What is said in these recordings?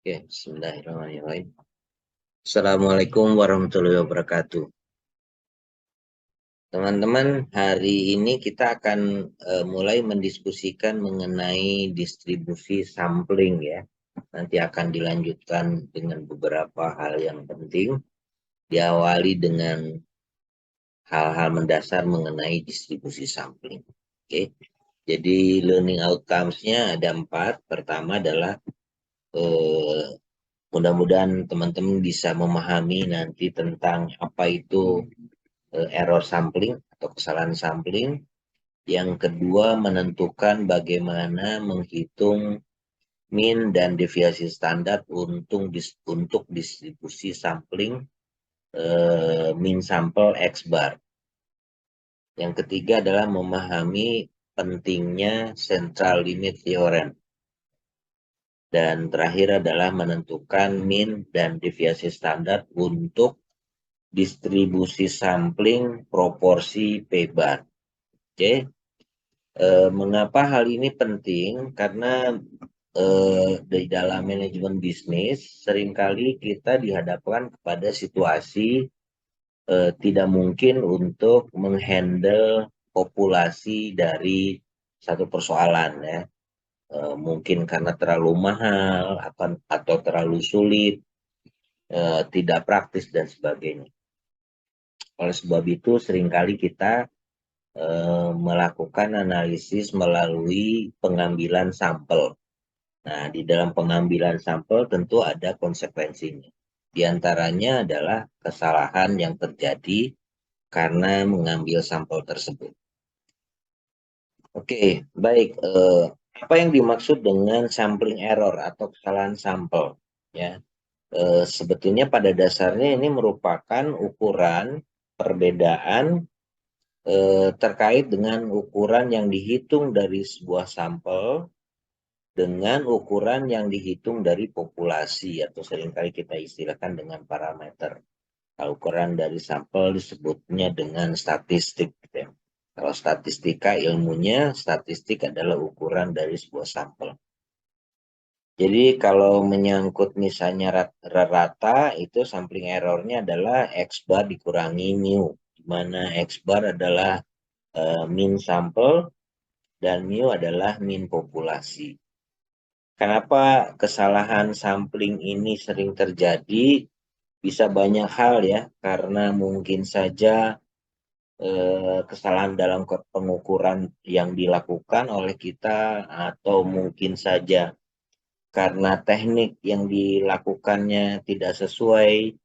Oke, bismillahirrahmanirrahim. Assalamualaikum warahmatullahi wabarakatuh. Teman-teman, hari ini kita akan mulai mendiskusikan mengenai distribusi sampling ya. Nanti akan dilanjutkan dengan beberapa hal yang penting. Diawali dengan hal-hal mendasar mengenai distribusi sampling. Oke, jadi learning outcomes-nya ada 4. Pertama adalah eh, mudah-mudahan teman-teman bisa memahami nanti tentang apa itu error sampling atau kesalahan sampling. Yang kedua, menentukan bagaimana menghitung mean dan deviasi standar untuk distribusi sampling mean sample X bar. Yang ketiga adalah memahami pentingnya central limit theorem. Dan terakhir adalah menentukan mean dan deviasi standar untuk distribusi sampling proporsi P bar. Oke, mengapa hal ini penting? Karena di dalam manajemen bisnis seringkali kita dihadapkan kepada situasi tidak mungkin untuk menghandle populasi dari satu persoalan ya. Mungkin karena terlalu mahal atau terlalu sulit, tidak praktis dan sebagainya. Oleh sebab itu seringkali kita melakukan analisis melalui pengambilan sampel. Nah, di dalam pengambilan sampel tentu ada konsekuensinya. Di antaranya adalah kesalahan yang terjadi karena mengambil sampel tersebut. Oke, baik. Apa yang dimaksud dengan sampling error atau kesalahan sampel? Ya, sebetulnya pada dasarnya ini merupakan ukuran perbedaan terkait dengan ukuran yang dihitung dari sebuah sampel dengan ukuran yang dihitung dari populasi atau seringkali kita istilahkan dengan parameter. Kalau ukuran dari sampel disebutnya dengan statistik. Gitu ya. Kalau statistika ilmunya, statistik adalah ukuran dari sebuah sampel. Jadi kalau menyangkut misalnya rata, itu sampling errornya adalah X bar dikurangi mu. Di mana X bar adalah mean sampel dan mu adalah mean populasi. Kenapa kesalahan sampling ini sering terjadi? Bisa banyak hal ya, karena mungkin saja kesalahan dalam pengukuran yang dilakukan oleh kita, atau mungkin saja karena teknik yang dilakukannya tidak sesuai,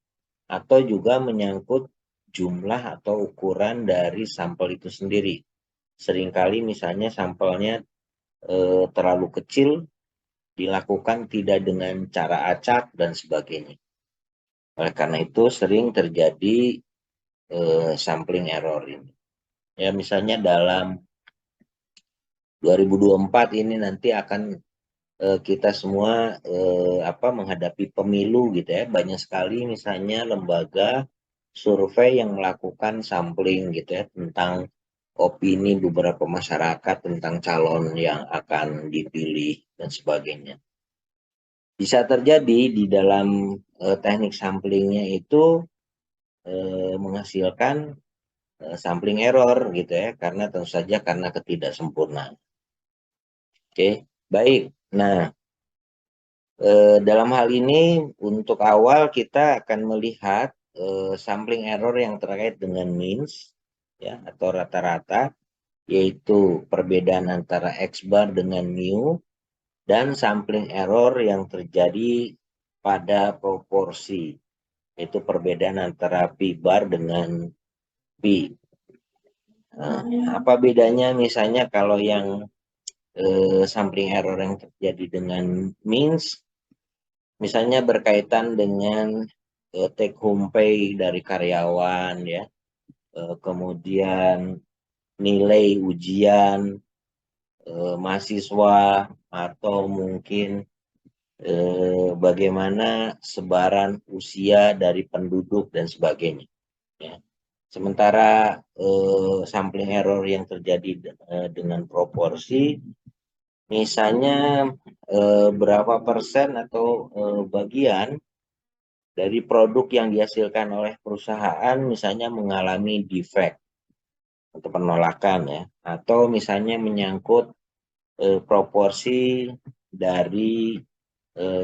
atau juga menyangkut jumlah atau ukuran dari sampel itu sendiri. Seringkali misalnya sampelnya terlalu kecil, dilakukan tidak dengan cara acak dan sebagainya. Oleh karena itu sering terjadi sampling error ini. Ya misalnya dalam 2024 ini nanti akan kita semua menghadapi pemilu gitu ya. Banyak sekali misalnya lembaga survei yang melakukan sampling gitu ya tentang opini beberapa masyarakat tentang calon yang akan dipilih dan sebagainya. Bisa terjadi di dalam teknik samplingnya itu menghasilkan sampling error gitu ya, karena tentu saja karena ketidaksempurnaan. Oke, baik. Nah, dalam hal ini untuk awal kita akan melihat sampling error yang terkait dengan means ya atau rata-rata, yaitu perbedaan antara X bar dengan mu, dan sampling error yang terjadi pada proporsi, yaitu perbedaan antara P bar dengan P. Nah, apa bedanya misalnya kalau yang sampling error yang terjadi dengan means, misalnya berkaitan dengan take home pay dari karyawan ya, kemudian nilai ujian mahasiswa, atau mungkin bagaimana sebaran usia dari penduduk dan sebagainya. Ya. Sementara sampling error yang terjadi dengan proporsi Misalnya berapa persen atau bagian dari produk yang dihasilkan oleh perusahaan misalnya mengalami defect atau penolakan ya, atau misalnya menyangkut proporsi dari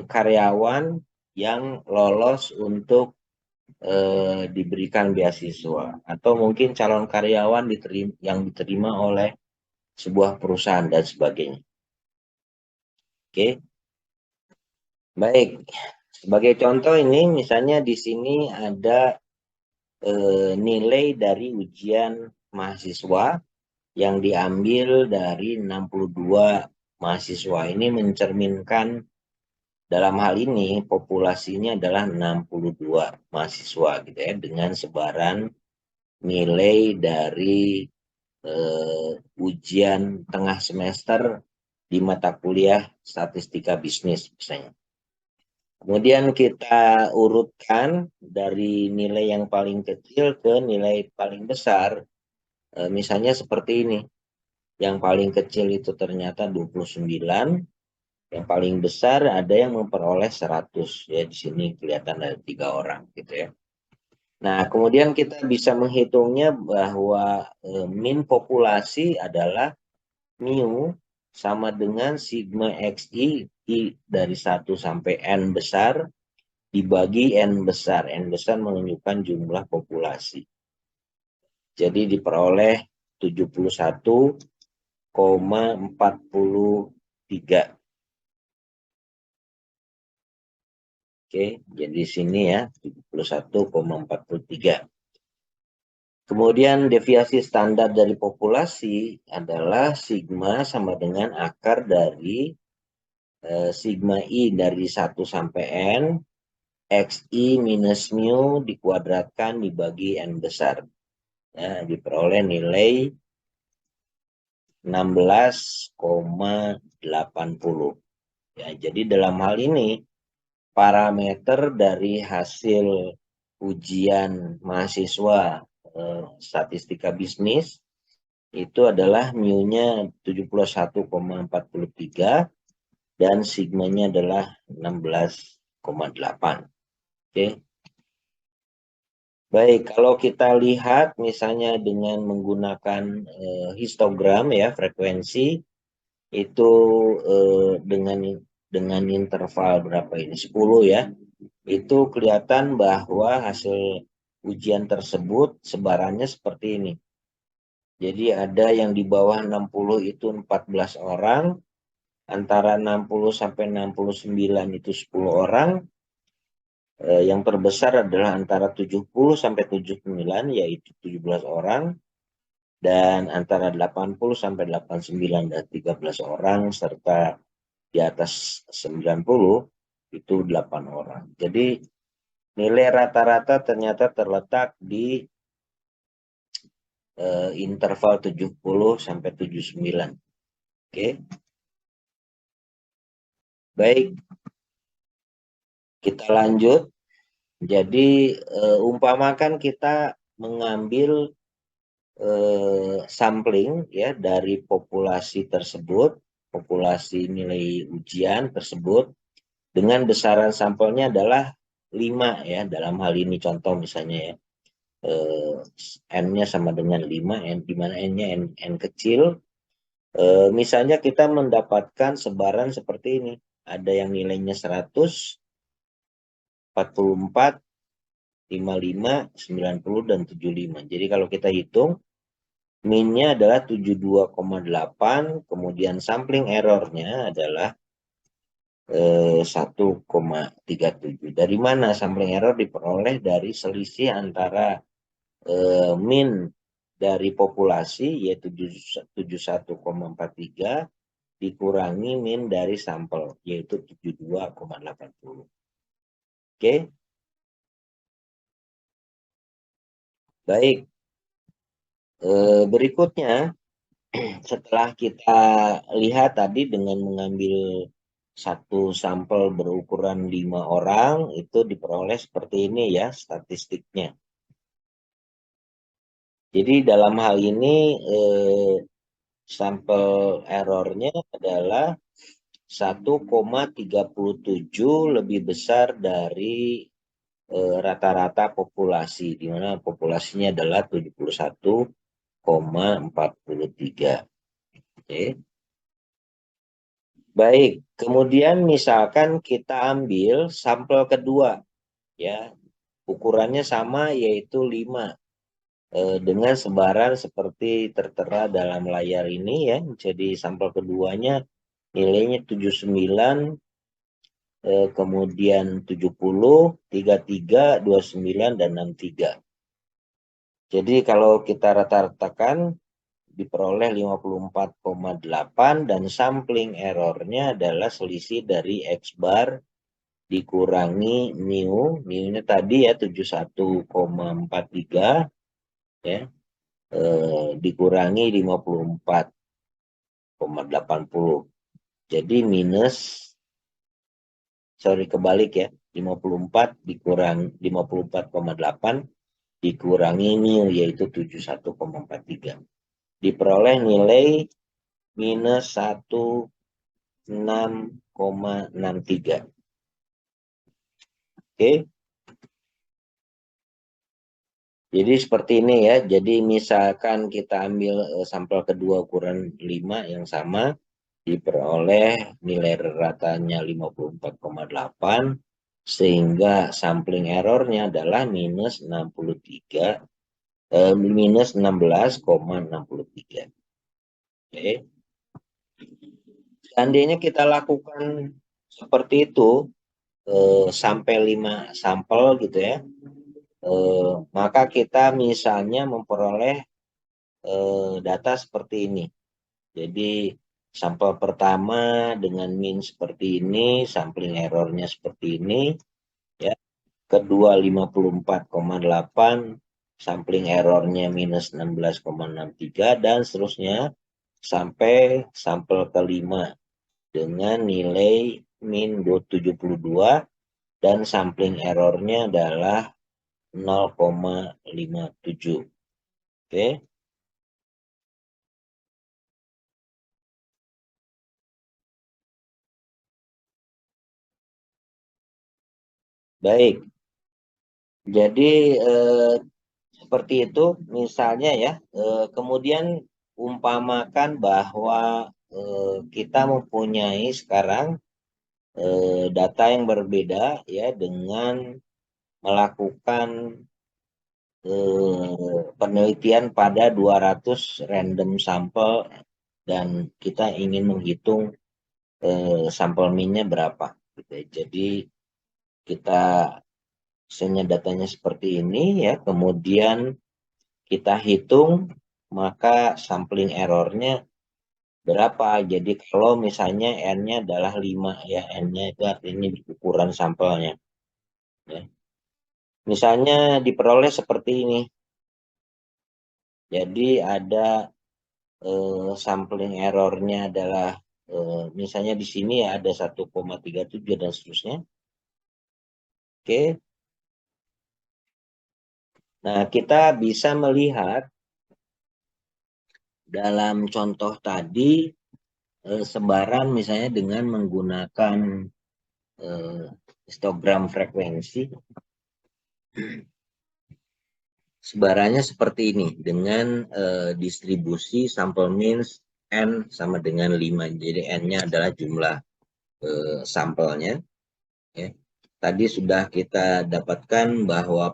karyawan yang lolos untuk diberikan beasiswa, atau mungkin calon karyawan yang diterima oleh sebuah perusahaan dan sebagainya. Oke, baik. Sebagai contoh ini misalnya di sini ada nilai dari ujian mahasiswa yang diambil dari 62 mahasiswa. Ini mencerminkan dalam hal ini populasinya adalah 62 mahasiswa gitu ya, dengan sebaran nilai dari ujian tengah semester di mata kuliah statistika bisnis misalnya. Kemudian kita urutkan dari nilai yang paling kecil ke nilai paling besar. Misalnya seperti ini. Yang paling kecil itu ternyata 29, yang paling besar ada yang memperoleh 100. Ya, di sini kelihatan ada 3 orang gitu ya. Nah, kemudian kita bisa menghitungnya bahwa min populasi adalah mu sama dengan sigma xi dari 1 sampai n besar dibagi n besar. N besar menunjukkan jumlah populasi. Jadi diperoleh 71,43. Oke, jadi sini ya 71,43. Kemudian deviasi standar dari populasi adalah sigma sama dengan akar dari sigma i dari 1 sampai n, xi minus mu dikuadratkan dibagi n besar. Ya, diperoleh nilai 16,80. Ya, jadi dalam hal ini parameter dari hasil ujian mahasiswa statistika bisnis itu adalah mu-nya 71,43 dan sigmanya adalah 16,8. Oke. Baik, kalau kita lihat misalnya dengan menggunakan histogram ya, frekuensi itu dengan interval berapa ini? 10 ya. Itu kelihatan bahwa hasil ujian tersebut sebarannya seperti ini. Jadi ada yang di bawah 60 itu 14 orang, antara 60 sampai 69 itu 10 orang, yang terbesar adalah antara 70 sampai 79 yaitu 17 orang, dan antara 80 sampai 89 dan 13 orang, serta di atas 90 itu 8 orang. Jadi nilai rata-rata ternyata terletak di interval 70 sampai 79. Oke. Baik. Kita lanjut. Jadi umpamakan kita mengambil sampling ya dari populasi tersebut, populasi nilai ujian tersebut dengan besaran sampelnya adalah 5 ya, dalam hal ini contoh misalnya ya. N-nya sama dengan 5, di mana N-nya N kecil. Misalnya kita mendapatkan sebaran seperti ini. Ada yang nilainya 100, 44, 55, 90, dan 75. Jadi kalau kita hitung, min-nya adalah 72,8, kemudian sampling error-nya adalah 1,37. Dari mana sampling error diperoleh? Dari selisih antara min dari populasi yaitu 71,43 dikurangi min dari sampel yaitu 72,80. Oke. Baik. Berikutnya setelah kita lihat tadi dengan mengambil satu sampel berukuran 5 orang itu diperoleh seperti ini ya statistiknya. Jadi dalam hal ini sampel errornya adalah 1,37 lebih besar dari rata-rata populasi, di mana populasinya adalah 71,43. Oke. Baik, kemudian misalkan kita ambil sampel kedua, ya, ukurannya sama yaitu 5, dengan sebaran seperti tertera dalam layar ini ya. Jadi sampel keduanya nilainya 79, kemudian 70, 33, 29, dan 63. Jadi kalau kita rata-ratakan diperoleh 54,8 dan sampling errornya adalah selisih dari X bar dikurangi mu, mu-nya tadi ya 71,43 ya, dikurangi 54,80. Jadi kebalik ya, 54 dikurang 54,8 dikurangi mu yaitu 71,43. Diperoleh nilai minus 16,63. Oke. Jadi seperti ini ya. Jadi misalkan kita ambil sampel kedua ukuran 5 yang sama, diperoleh nilai ratanya 54,8, sehingga sampling errornya adalah minus 16,63. Oke. Seandainya kita lakukan seperti itu sampai 5 sampel gitu ya, maka kita misalnya memperoleh data seperti ini. Jadi sampel pertama dengan min seperti ini, sampling errornya seperti ini, ya. Kedua 54,8, sampling errornya minus 16,63 dan seterusnya sampai sampel kelima dengan nilai min 72 dan sampling errornya adalah 0,57. Oke. Baik. Jadi seperti itu misalnya ya. Kemudian umpamakan bahwa kita mempunyai sekarang data yang berbeda ya dengan melakukan penelitian pada 200 random sampel dan kita ingin menghitung sampel minnya berapa gitu ya. Jadi kita misalnya datanya seperti ini ya, kemudian kita hitung maka sampling errornya berapa. Jadi kalau misalnya N-nya adalah 5 ya, N-nya itu artinya ukuran sampelnya ya. Misalnya diperoleh seperti ini. Jadi ada sampling errornya adalah misalnya di sini ya ada 1,37 dan seterusnya. Oke. Nah, kita bisa melihat dalam contoh tadi sebaran misalnya dengan menggunakan histogram frekuensi. Sebarannya seperti ini dengan distribusi sampel means N sama dengan 5. Jadi N-nya adalah jumlah sampelnya. Ya. Tadi sudah kita dapatkan bahwa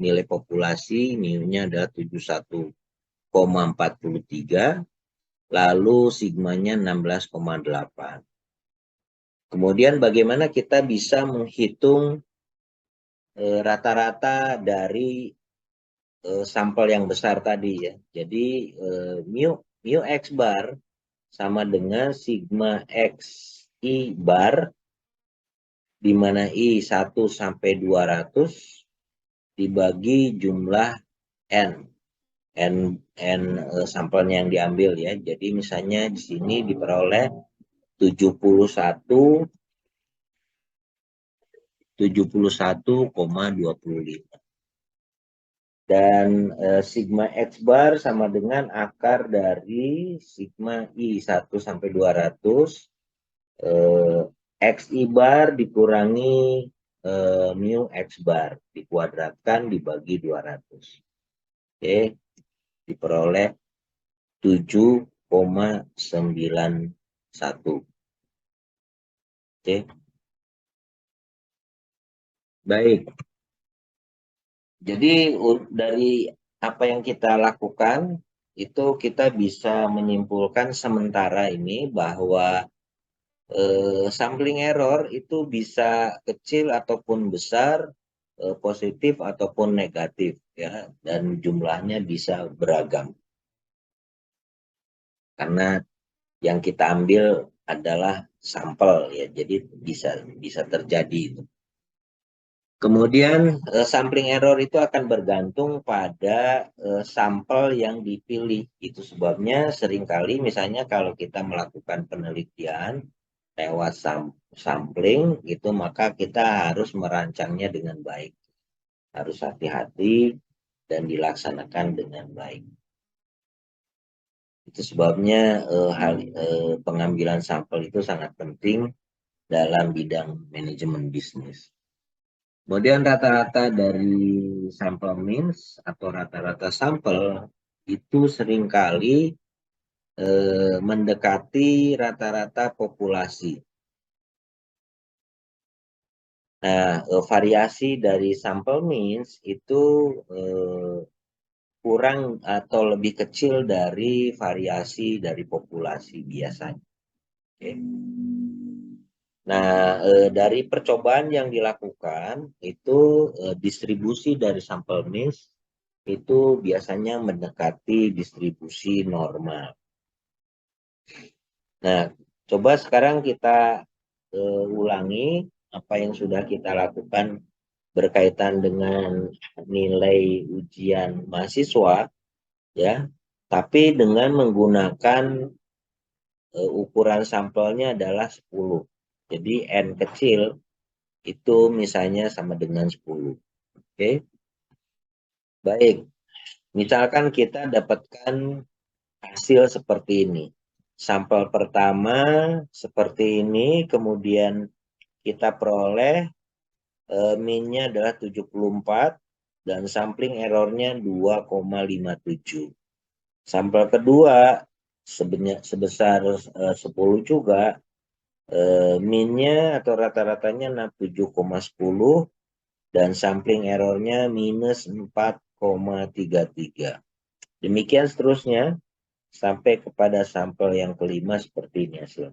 nilai populasi mu-nya adalah 71,43, lalu sigmanya 16,8. Kemudian bagaimana kita bisa menghitung rata-rata dari sampel yang besar tadi ya. Jadi mu X bar sama dengan sigma X I bar, di mana I 1 sampai 200 dibagi jumlah N. N sampelnya yang diambil ya. Jadi misalnya di sini diperoleh 71,25. Dan sigma X bar sama dengan akar dari sigma I 1 sampai 200 XI bar dikurangi mu X bar dikuadratkan dibagi 200. Oke, diperoleh 7,91. Oke, baik. Jadi dari apa yang kita lakukan itu kita bisa menyimpulkan sementara ini bahwa sampling error itu bisa kecil ataupun besar, positif ataupun negatif ya, dan jumlahnya bisa beragam. Karena yang kita ambil adalah sampel ya, jadi bisa terjadi itu. Kemudian sampling error itu akan bergantung pada sampel yang dipilih. Itu sebabnya seringkali misalnya kalau kita melakukan penelitian lewat sampling itu maka kita harus merancangnya dengan baik. Harus hati-hati dan dilaksanakan dengan baik. Itu sebabnya pengambilan sampel itu sangat penting dalam bidang manajemen bisnis. Kemudian rata-rata dari sampel means atau rata-rata sampel itu seringkali mendekati rata-rata populasi. Nah, variasi dari sampel means itu kurang atau lebih kecil dari variasi dari populasi biasanya. Oke. Nah, dari percobaan yang dilakukan itu distribusi dari sampel means itu biasanya mendekati distribusi normal. Nah, coba sekarang kita ulangi apa yang sudah kita lakukan berkaitan dengan nilai ujian mahasiswa, ya, tapi dengan menggunakan ukuran sampelnya adalah 10. Jadi N kecil itu misalnya sama dengan 10. Oke. Baik. Misalkan kita dapatkan hasil seperti ini. Sampel pertama seperti ini, kemudian kita peroleh min-nya adalah 74 dan sampling errornya 2,57. Sampel kedua sebesar 10 juga, min-nya atau rata-ratanya 67,10 dan sampling errornya minus 4,33. Demikian seterusnya sampai kepada sampel yang kelima seperti ini hasil.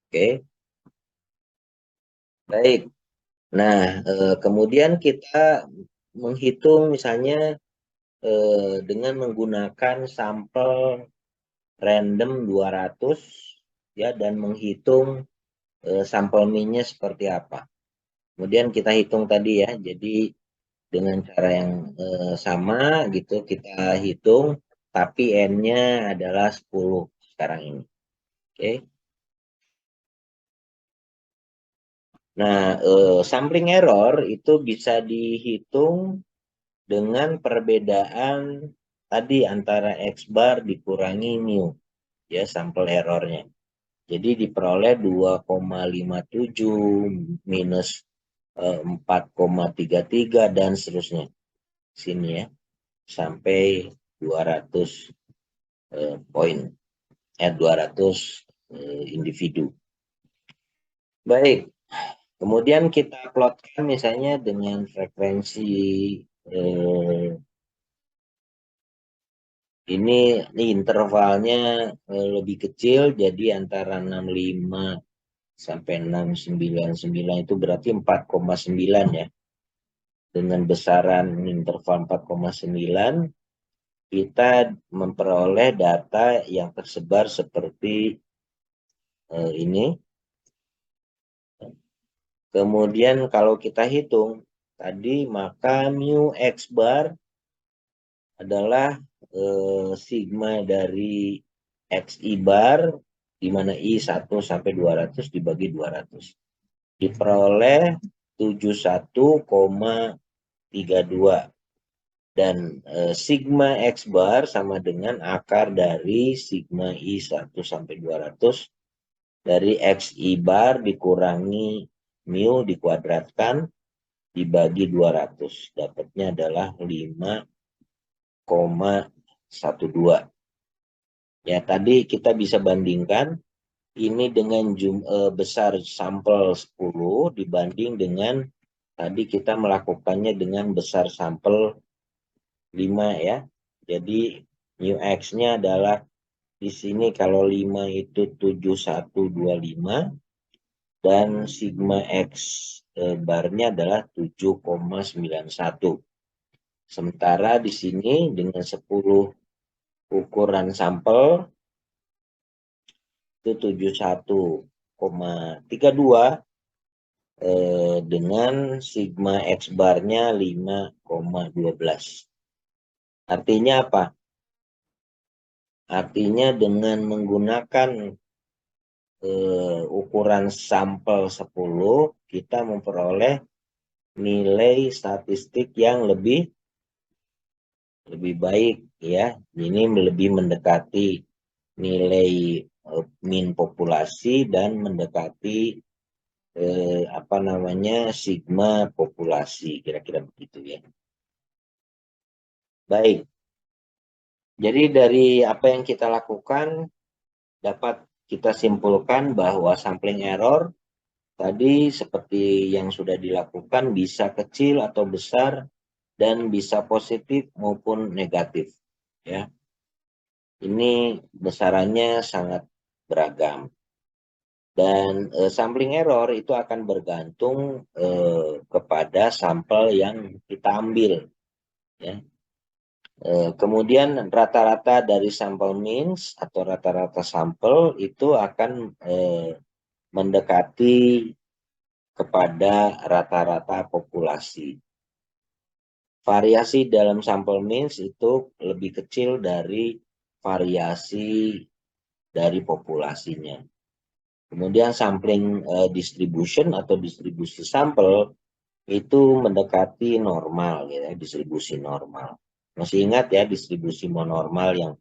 Oke, baik. Nah, kemudian kita menghitung misalnya dengan menggunakan sampel random 200 ya, dan menghitung sampel min-nya seperti apa. Kemudian kita hitung tadi ya, jadi dengan cara yang sama gitu kita hitung, tapi N-nya adalah 10 sekarang ini. Oke. Nah, sampling error itu bisa dihitung dengan perbedaan tadi antara X bar dikurangi mu, ya, sampel errornya. Jadi diperoleh 2,57 minus 4,33 dan seterusnya. Sini ya, sampai 200 poin, 200 individu. Baik, kemudian kita plotkan misalnya dengan frekuensi ini intervalnya lebih kecil, jadi antara 65 sampai 699 itu berarti 4,9 ya. Dengan besaran interval 4,9 kita memperoleh data yang tersebar seperti ini. Kemudian kalau kita hitung tadi, maka mu X bar adalah sigma dari XI bar, di mana I 1 sampai 200 dibagi 200. Diperoleh 71,33. 0,32 dan sigma X bar sama dengan akar dari sigma I 1 sampai 200 dari XI bar dikurangi mu dikuadratkan dibagi 200. Dapatnya adalah 5,12. Ya, tadi kita bisa bandingkan ini dengan besar sampel 10 dibanding dengan tadi kita melakukannya dengan besar sampel 5 ya. Jadi mu X-nya adalah di sini kalau 5 itu 7125 dan sigma X barnya adalah 7,91. Sementara di sini dengan 10 ukuran sampel itu 71,32 dengan sigma X barnya 5,12. Artinya apa? Artinya dengan menggunakan ukuran sampel 10 kita memperoleh nilai statistik yang lebih baik ya. Ini lebih mendekati nilai min populasi dan mendekati sigma populasi, kira-kira begitu ya. Baik. Jadi dari apa yang kita lakukan dapat kita simpulkan bahwa sampling error tadi seperti yang sudah dilakukan bisa kecil atau besar dan bisa positif maupun negatif ya. Ini besarannya sangat beragam. Dan sampling error itu akan bergantung kepada sampel yang kita ambil ya. Kemudian rata-rata dari sampel means atau rata-rata sampel itu akan mendekati kepada rata-rata populasi. Variasi dalam sampel means itu lebih kecil dari variasi dari populasinya. Kemudian sampling distribution atau distribusi sampel itu mendekati normal ya, distribusi normal. Masih ingat ya distribusi monormal yang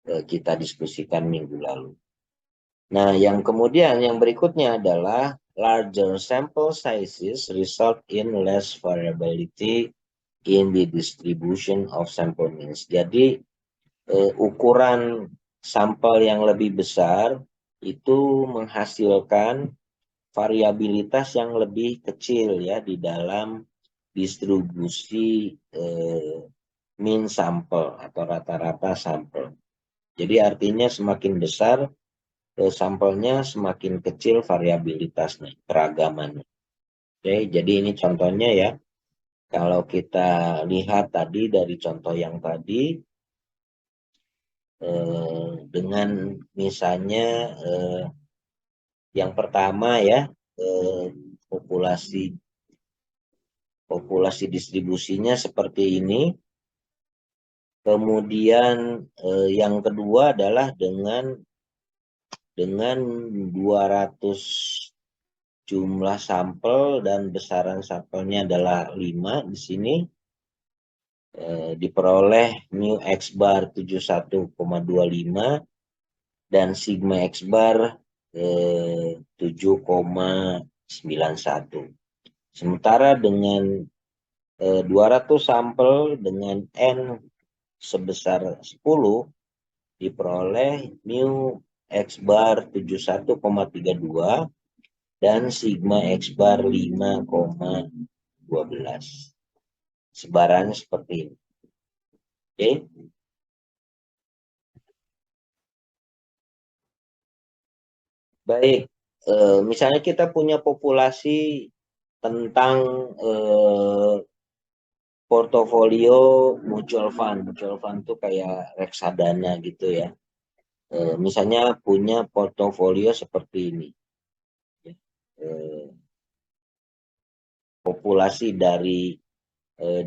kita diskusikan minggu lalu. Nah, yang kemudian yang berikutnya adalah larger sample sizes result in less variability in the distribution of sample means. Jadi ukuran sampel yang lebih besar itu menghasilkan variabilitas yang lebih kecil ya di dalam distribusi mean sampel atau rata-rata sampel. Jadi artinya semakin besar sampelnya semakin kecil variabilitasnya, keragamannya. Oke, jadi ini contohnya ya. Kalau kita lihat tadi dari contoh yang tadi dengan misalnya yang pertama ya populasi distribusinya seperti ini. Kemudian yang kedua adalah dengan 200 jumlah sampel dan besaran sampelnya adalah 5 di sini diperoleh mu X bar 71,25 dan sigma X bar 7,91. Sementara dengan 200 sampel dengan N sebesar 10 diperoleh mu X bar 71,32 dan sigma X bar 5,12. Sebarannya seperti ini. Oke. Baik, misalnya kita punya populasi tentang portofolio mutual fund. Mutual fund itu kayak reksadana gitu ya. Misalnya punya portofolio seperti ini. Populasi dari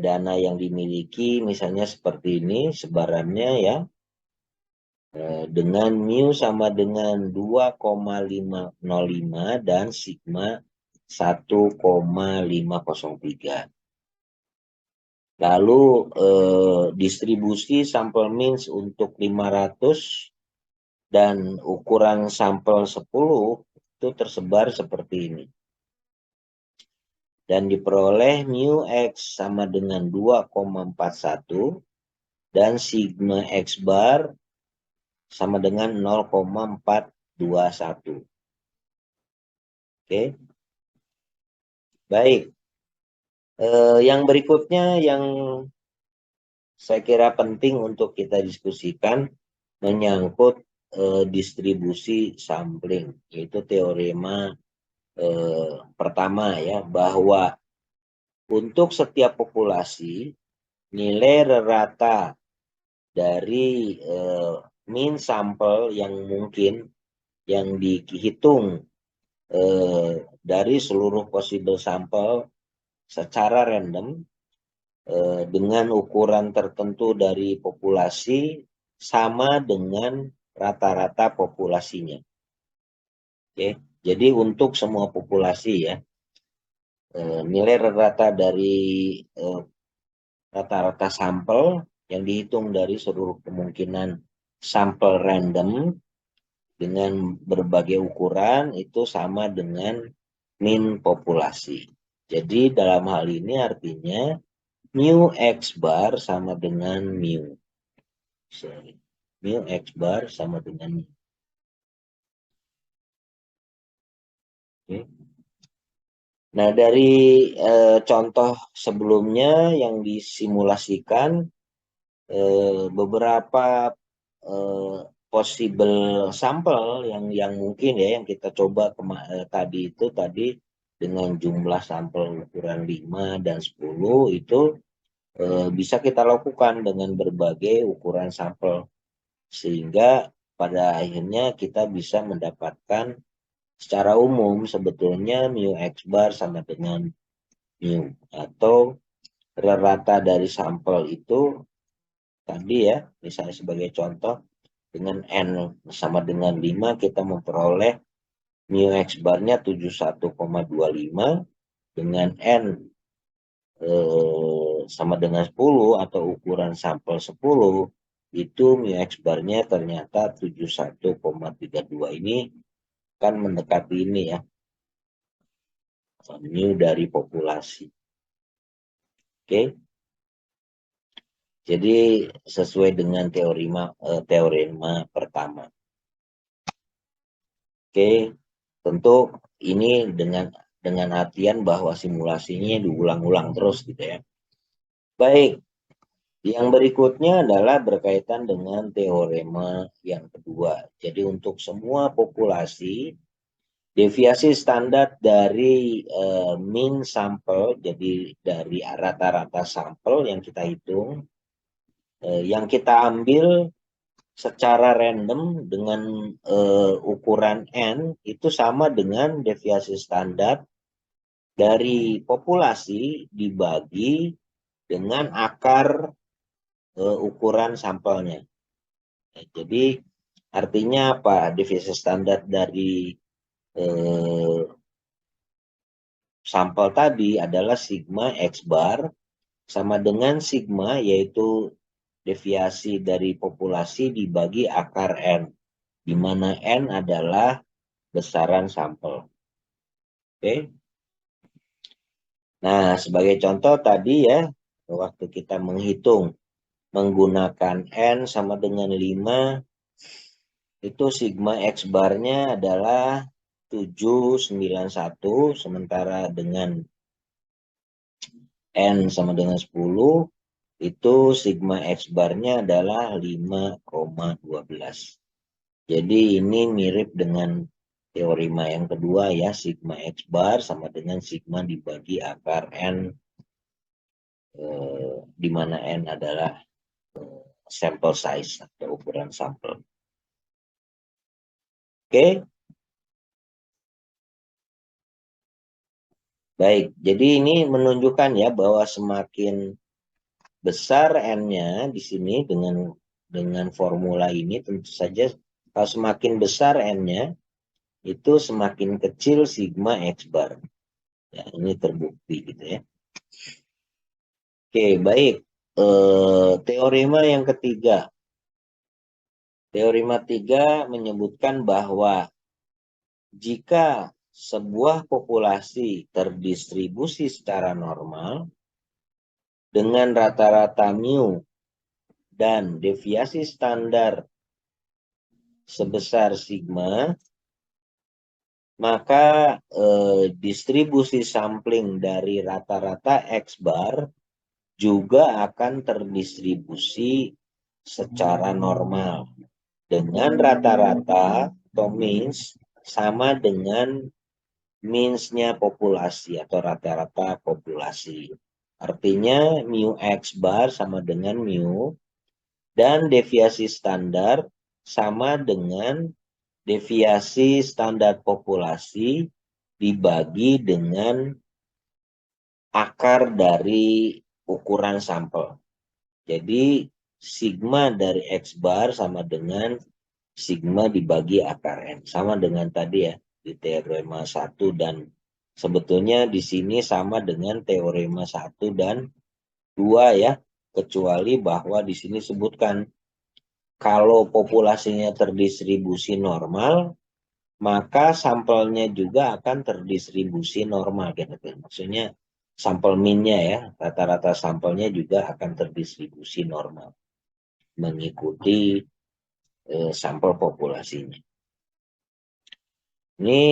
dana yang dimiliki misalnya seperti ini sebarannya ya. Dengan mu sama dengan 2,505 dan sigma 1,503. Lalu distribusi sampel means untuk 500 dan ukuran sampel 10 itu tersebar seperti ini. Dan diperoleh mu X sama dengan 2,41 dan sigma X bar sama dengan 0,421. Oke, baik. Yang berikutnya yang saya kira penting untuk kita diskusikan menyangkut distribusi sampling, yaitu teorema pertama ya, bahwa untuk setiap populasi nilai rata dari mean sampel yang mungkin yang dihitung dari seluruh possible sampel secara random dengan ukuran tertentu dari populasi sama dengan rata-rata populasinya. Oke, jadi untuk semua populasi ya, nilai rata dari rata-rata sampel yang dihitung dari seluruh kemungkinan sampel random dengan berbagai ukuran itu sama dengan mean populasi. Jadi dalam hal ini artinya mu X bar sama dengan mu. Mu X bar sama dengan mu. Okay. Nah, dari contoh sebelumnya yang disimulasikan, beberapa possible sampel yang mungkin ya yang kita coba tadi dengan jumlah sampel ukuran 5 dan 10 itu bisa kita lakukan dengan berbagai ukuran sampel sehingga pada akhirnya kita bisa mendapatkan secara umum sebetulnya mu X bar sama dengan mu atau rata dari sampel itu tadi ya, misalnya sebagai contoh dengan N sama dengan 5 kita memperoleh mu X barnya 71,25 dengan N sama dengan 10 atau ukuran sampel 10 itu mu X barnya ternyata 71,32 ini kan mendekati ini ya, mu dari populasi. Oke. Jadi sesuai dengan teorema pertama. Oke, tentu ini dengan artian bahwa simulasinya diulang-ulang terus gitu ya. Baik, yang berikutnya adalah berkaitan dengan teorema yang kedua. Jadi untuk semua populasi, deviasi standar dari mean sampel, jadi dari rata-rata sampel yang kita hitung, yang kita ambil secara random dengan ukuran N itu sama dengan deviasi standar dari populasi dibagi dengan akar ukuran sampelnya. Jadi artinya apa? Deviasi standar dari sampel tadi adalah sigma X bar sama dengan sigma yaitu deviasi dari populasi dibagi akar N, di mana N adalah besaran sampel. Oke. Nah, sebagai contoh tadi ya, waktu kita menghitung menggunakan N sama dengan 5, itu sigma X barnya adalah 791, sementara dengan N sama dengan 10, itu sigma X barnya adalah 5,12. Jadi ini mirip dengan teorema yang kedua ya, sigma X bar sama dengan sigma dibagi akar N, di mana N adalah sample size atau ukuran sampel. Oke. Baik, jadi ini menunjukkan ya bahwa semakin besar N-nya di sini dengan formula ini tentu saja kalau semakin besar N-nya itu semakin kecil sigma X bar. Ya, ini terbukti gitu ya. Oke, baik. Teorema yang ketiga. Teorema 3 menyebutkan bahwa jika sebuah populasi terdistribusi secara normal dengan rata-rata mu dan deviasi standar sebesar sigma, maka distribusi sampling dari rata-rata X bar juga akan terdistribusi secara normal dengan rata-rata atau means sama dengan means-nya populasi atau rata-rata populasi. Artinya mu X bar sama dengan mu dan deviasi standar sama dengan deviasi standar populasi dibagi dengan akar dari ukuran sampel. Jadi sigma dari X bar sama dengan sigma dibagi akar N. Sama dengan tadi ya, di teorema 1 dan sebetulnya di sini sama dengan teorema 1 dan 2 ya. Kecuali bahwa di sini sebutkan kalau populasinya terdistribusi normal, maka sampelnya juga akan terdistribusi normal gitu. Maksudnya sampel minnya ya, rata-rata sampelnya juga akan terdistribusi normal mengikuti sampel populasinya. Ini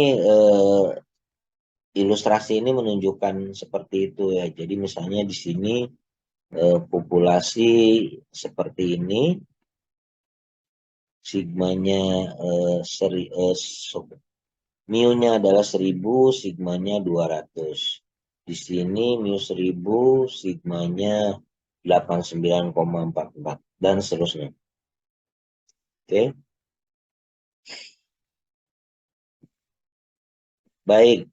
ilustrasi ini menunjukkan seperti itu ya. Jadi misalnya di sini populasi seperti ini, sigmanya mu-nya adalah 1000, sigmanya 200. Di sini mu 1000, sigmanya 89,44 dan seterusnya. Oke. Baik.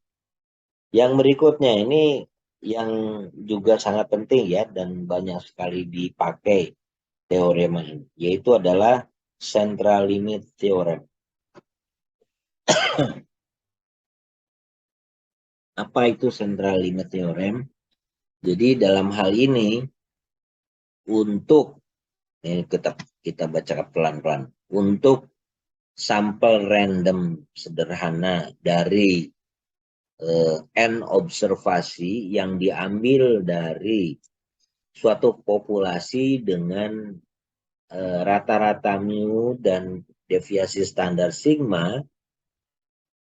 Yang berikutnya ini yang juga sangat penting ya dan banyak sekali dipakai teorema ini, yaitu adalah central limit theorem. Apa itu central limit theorem? Jadi dalam hal ini untuk ini kita baca pelan-pelan. Untuk sampel random sederhana dari n observasi yang diambil dari suatu populasi dengan rata-rata mu dan deviasi standar sigma,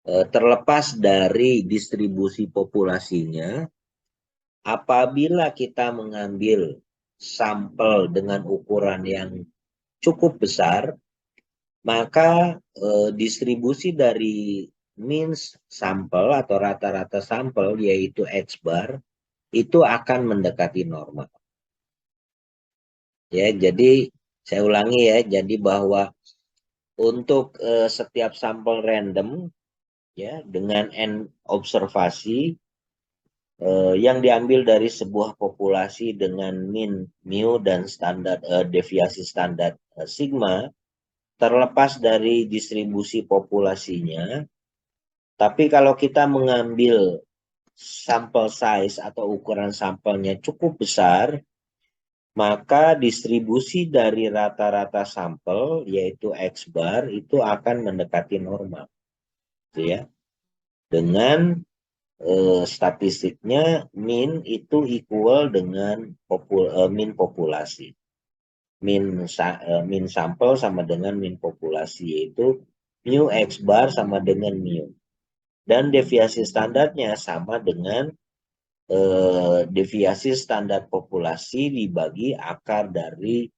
terlepas dari distribusi populasinya, apabila kita mengambil sampel dengan ukuran yang cukup besar, maka distribusi dari means sampel atau rata-rata sampel yaitu X bar itu akan mendekati normal. Ya, jadi saya ulangi ya, jadi bahwa untuk setiap sampel random ya dengan n observasi yang diambil dari sebuah populasi dengan min mu dan standar deviasi standar sigma, terlepas dari distribusi populasinya, tapi kalau kita mengambil sampel size atau ukuran sampelnya cukup besar, maka distribusi dari rata-rata sampel yaitu X bar itu akan mendekati normal, gitu ya. Dengan statistiknya min itu equal dengan min populasi. Min sampel sama dengan min populasi, yaitu mu X bar sama dengan mu. Dan deviasi standarnya sama dengan deviasi standar populasi dibagi akar dari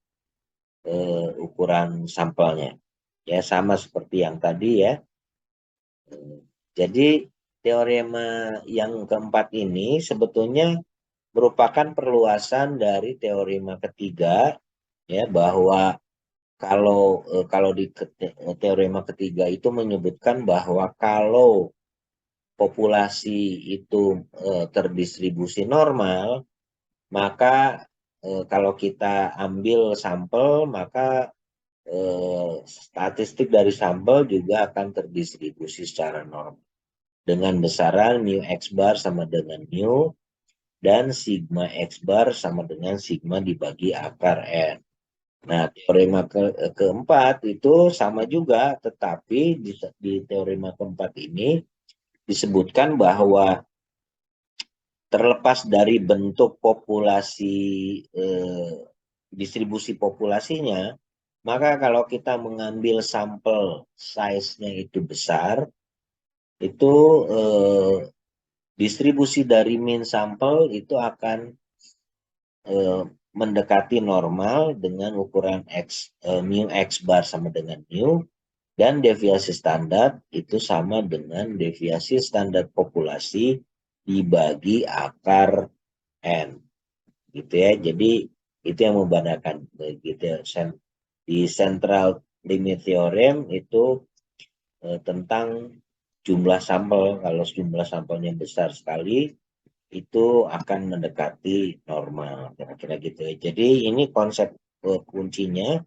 ukuran sampelnya. Ya, sama seperti yang tadi ya. Jadi teorema yang keempat ini sebetulnya merupakan perluasan dari teorema ketiga ya, bahwa kalau di teorema ketiga itu menyebutkan bahwa kalau populasi itu terdistribusi normal, maka kalau kita ambil sampel, maka statistik dari sampel juga akan terdistribusi secara normal dengan besaran mu X bar sama dengan mu dan sigma X bar sama dengan sigma dibagi akar N. Nah, teorema keempat itu sama juga, tetapi di teorema keempat ini disebutkan bahwa terlepas dari bentuk populasi, distribusi populasinya, maka kalau kita mengambil sampel size-nya itu besar, itu distribusi dari mean sampel itu akan mendekati normal dengan ukuran mu X bar sama dengan mu, dan deviasi standar itu sama dengan deviasi standar populasi dibagi akar N. Gitu ya. Jadi itu yang membedakan gitu ya. Di central limit theorem itu tentang jumlah sampel. Kalau jumlah sampelnya besar sekali, itu akan mendekati normal, kira-kira gitu ya. Jadi ini konsep kuncinya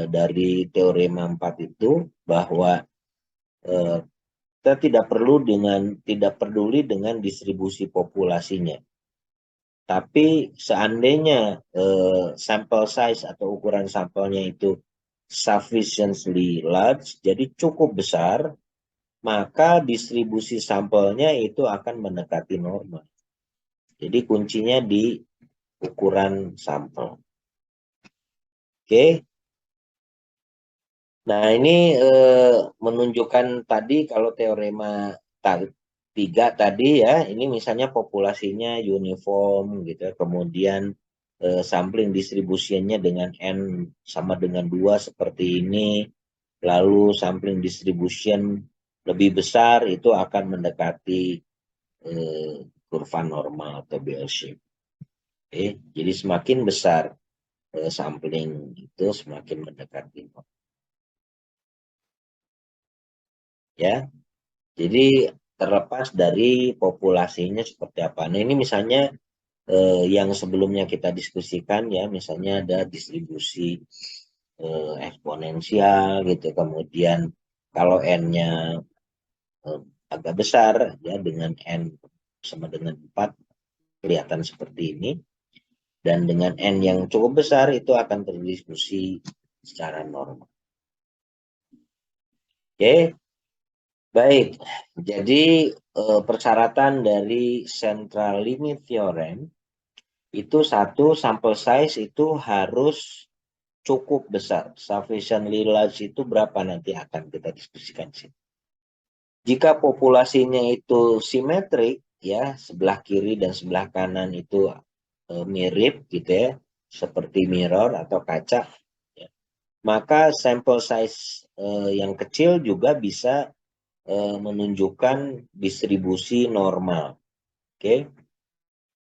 dari teorema 4 itu, bahwa kita tidak peduli dengan distribusi populasinya. Tapi seandainya sample size atau ukuran sampelnya itu sufficiently large, jadi cukup besar, maka distribusi sampelnya itu akan mendekati normal. Jadi kuncinya di ukuran sampel. Oke. Nah, ini menunjukkan tadi kalau teorema 3 tadi ya, ini misalnya populasinya uniform gitu ya, kemudian sampling distribusinya dengan N sama dengan 2 seperti ini, lalu sampling distribution lebih besar itu akan mendekati kurva normal atau bell shape. Oke, jadi semakin besar sampling itu semakin mendekati normal. Ya, jadi terlepas dari populasinya seperti apa. Nah, ini misalnya yang sebelumnya kita diskusikan ya, misalnya ada distribusi eksponensial gitu, kemudian kalau N-nya agak besar ya, dengan N sama dengan 4 kelihatan seperti ini, dan dengan N yang cukup besar itu akan terdistribusi secara normal. Oke, baik. Jadi persyaratan dari central limit theorem itu satu, sampel size itu harus cukup besar. Sufficiently large itu berapa nanti akan kita diskusikan sih. Jika populasinya itu simetrik ya, sebelah kiri dan sebelah kanan itu mirip gitu ya, seperti mirror atau kaca ya, maka sample size yang kecil juga bisa menunjukkan distribusi normal. Oke.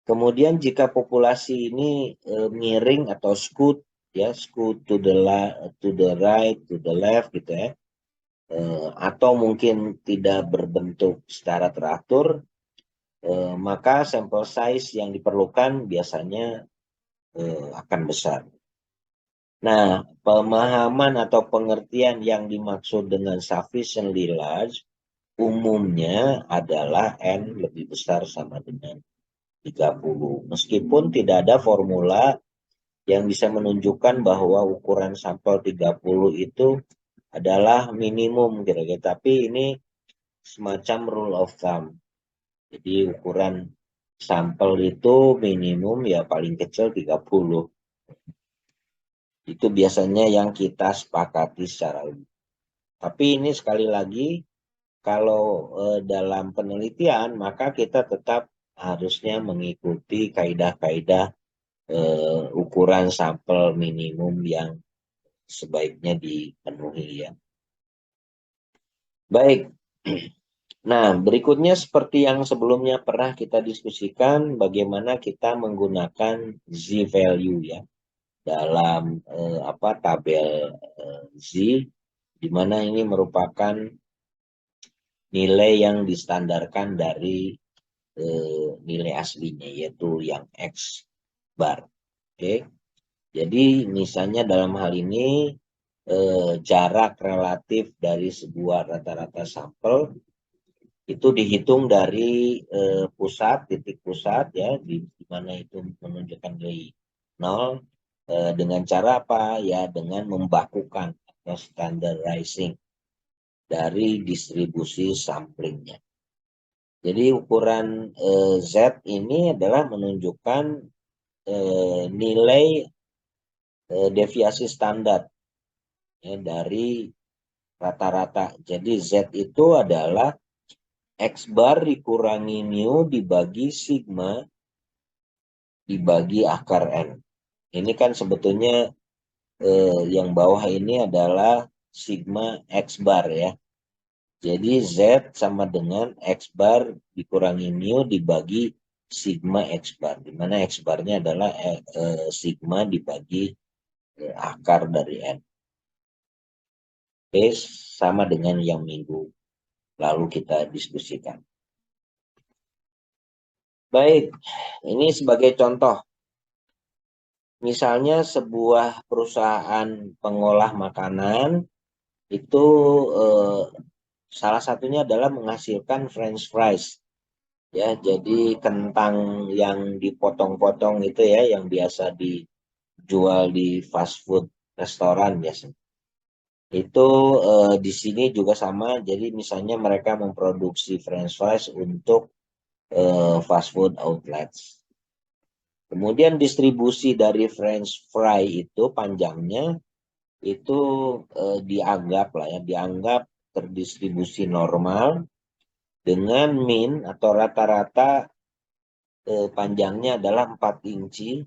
Kemudian jika populasi ini miring atau scoot ya, scoot to the right, to the left gitu ya, atau mungkin tidak berbentuk secara teratur, maka sample size yang diperlukan biasanya akan besar. Nah, pemahaman atau pengertian yang dimaksud dengan sufficiently large umumnya adalah N lebih besar sama dengan 30. Meskipun tidak ada formula yang bisa menunjukkan bahwa ukuran sampel 30 itu adalah minimum kira-kira. Tapi ini semacam rule of thumb. Jadi ukuran sampel itu minimum ya paling kecil 30. Itu biasanya yang kita sepakati secara umum. Tapi ini sekali lagi, kalau dalam penelitian, maka kita tetap harusnya mengikuti kaidah-kaidah ukuran sampel minimum yang sebaiknya dipenuhi ya. Baik. Nah, berikutnya seperti yang sebelumnya pernah kita diskusikan, bagaimana kita menggunakan z-value ya dalam tabel z, di mana ini merupakan nilai yang distandarkan dari nilai aslinya, yaitu yang X bar. Oke. Jadi misalnya dalam hal ini jarak relatif dari sebuah rata-rata sampel itu dihitung dari pusat, titik pusat ya, di mana itu menunjukkan dari 0 dengan cara apa ya, dengan membakukan atau standardizing dari distribusi samplingnya. Jadi ukuran Z ini adalah menunjukkan nilai deviasi standar ya, dari rata-rata. Jadi Z itu adalah X bar dikurangi mu dibagi sigma dibagi akar N. Ini kan sebetulnya yang bawah ini adalah sigma X bar ya. Jadi Z sama dengan X bar dikurangi mu dibagi sigma X bar. Di mana X barnya adalah sigma dibagi akar dari N. Oke, sama dengan yang minggu lalu kita diskusikan. Baik, ini sebagai contoh. Misalnya sebuah perusahaan pengolah makanan itu salah satunya adalah menghasilkan French fries. Ya, jadi kentang yang dipotong-potong itu ya, yang biasa dijual di fast food restoran biasanya. Itu di sini juga sama. Jadi misalnya mereka memproduksi French fries untuk fast food outlets. Kemudian distribusi dari French fry itu panjangnya itu dianggap lah ya, dianggap terdistribusi normal dengan min atau rata-rata panjangnya adalah 4 inci.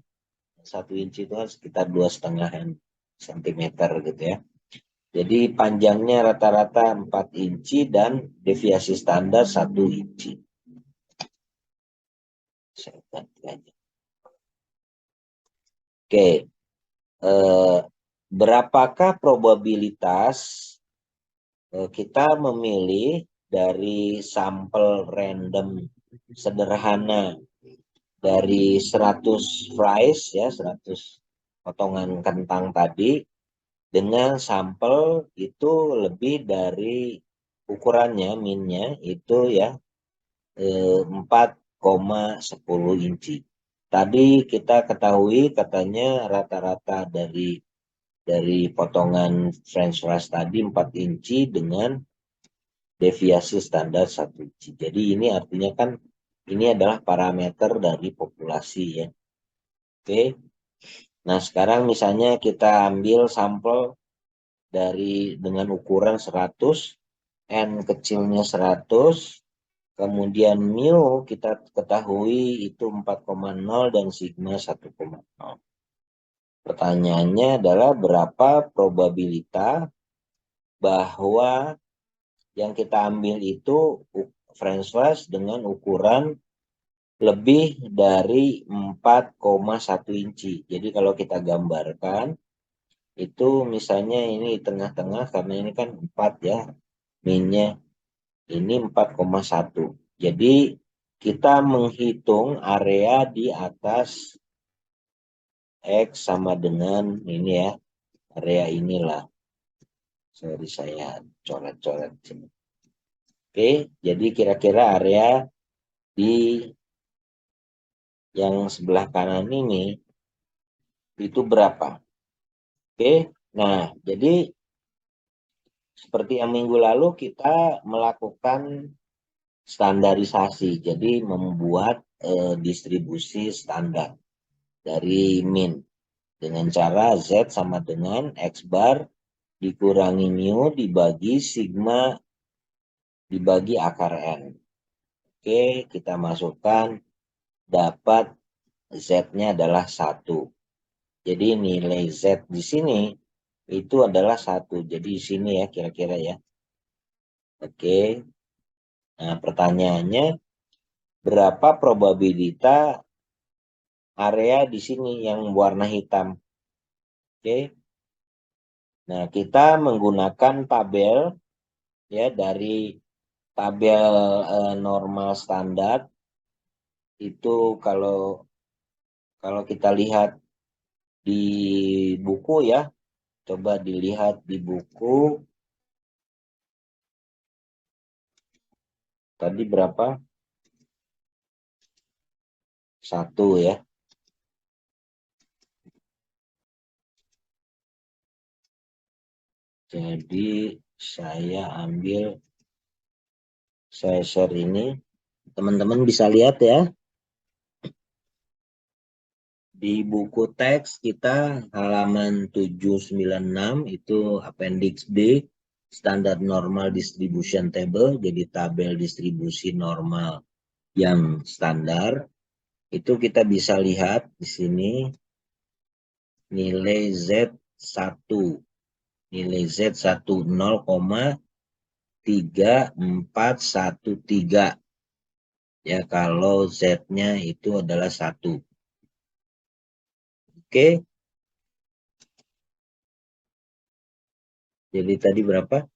1 inci itu kan sekitar 2,5 cm gitu ya. Jadi panjangnya rata-rata 4 inci dan deviasi standar 1 inci. Oke, berapakah probabilitas kita memilih dari sampel random sederhana dari 100 fries ya, 100 potongan kentang tadi dengan sampel itu lebih dari ukurannya minnya itu ya 4,10 inci. Tadi kita ketahui katanya rata-rata dari potongan French fries tadi 4 inci dengan deviasi standar 1 inci. Jadi ini artinya kan ini adalah parameter dari populasi ya. Oke. Nah, sekarang misalnya kita ambil sampel dengan ukuran 100, N kecilnya 100, kemudian mu kita ketahui itu 4,0 dan sigma 1,0. Pertanyaannya adalah berapa probabilitas bahwa yang kita ambil itu French fries dengan ukuran lebih dari 4,1 inci. Jadi kalau kita gambarkan, itu misalnya ini tengah-tengah karena ini kan 4 ya, minnya ini 4,1. Jadi kita menghitung area di atas X sama dengan ini ya, area inilah. Sorry saya coret-coret sini. Oke, jadi kira-kira area di yang sebelah kanan ini itu berapa? Oke, nah jadi seperti yang minggu lalu kita melakukan standarisasi, jadi membuat distribusi standar dari min dengan cara Z sama dengan X bar dikurangi mu dibagi sigma dibagi akar N. Oke, kita masukkan dapat Z-nya adalah 1. Jadi nilai Z di sini itu adalah 1. Jadi di sini ya kira-kira ya. Oke. Nah, pertanyaannya berapa probabilitas area di sini yang warna hitam? Oke. Nah, kita menggunakan tabel ya, dari tabel normal standar itu kalau kita lihat di buku ya, coba dilihat di buku Tadi berapa? 1 ya. Jadi saya share ini. Teman-teman bisa lihat ya. Di buku teks kita halaman 796 itu appendix D, standar normal distribution table, jadi tabel distribusi normal yang standar. Itu kita bisa lihat di sini nilai Z1. Nilai Z1 0,3413. Ya, kalau Z-nya itu adalah 1. Oke. Jadi tadi berapa?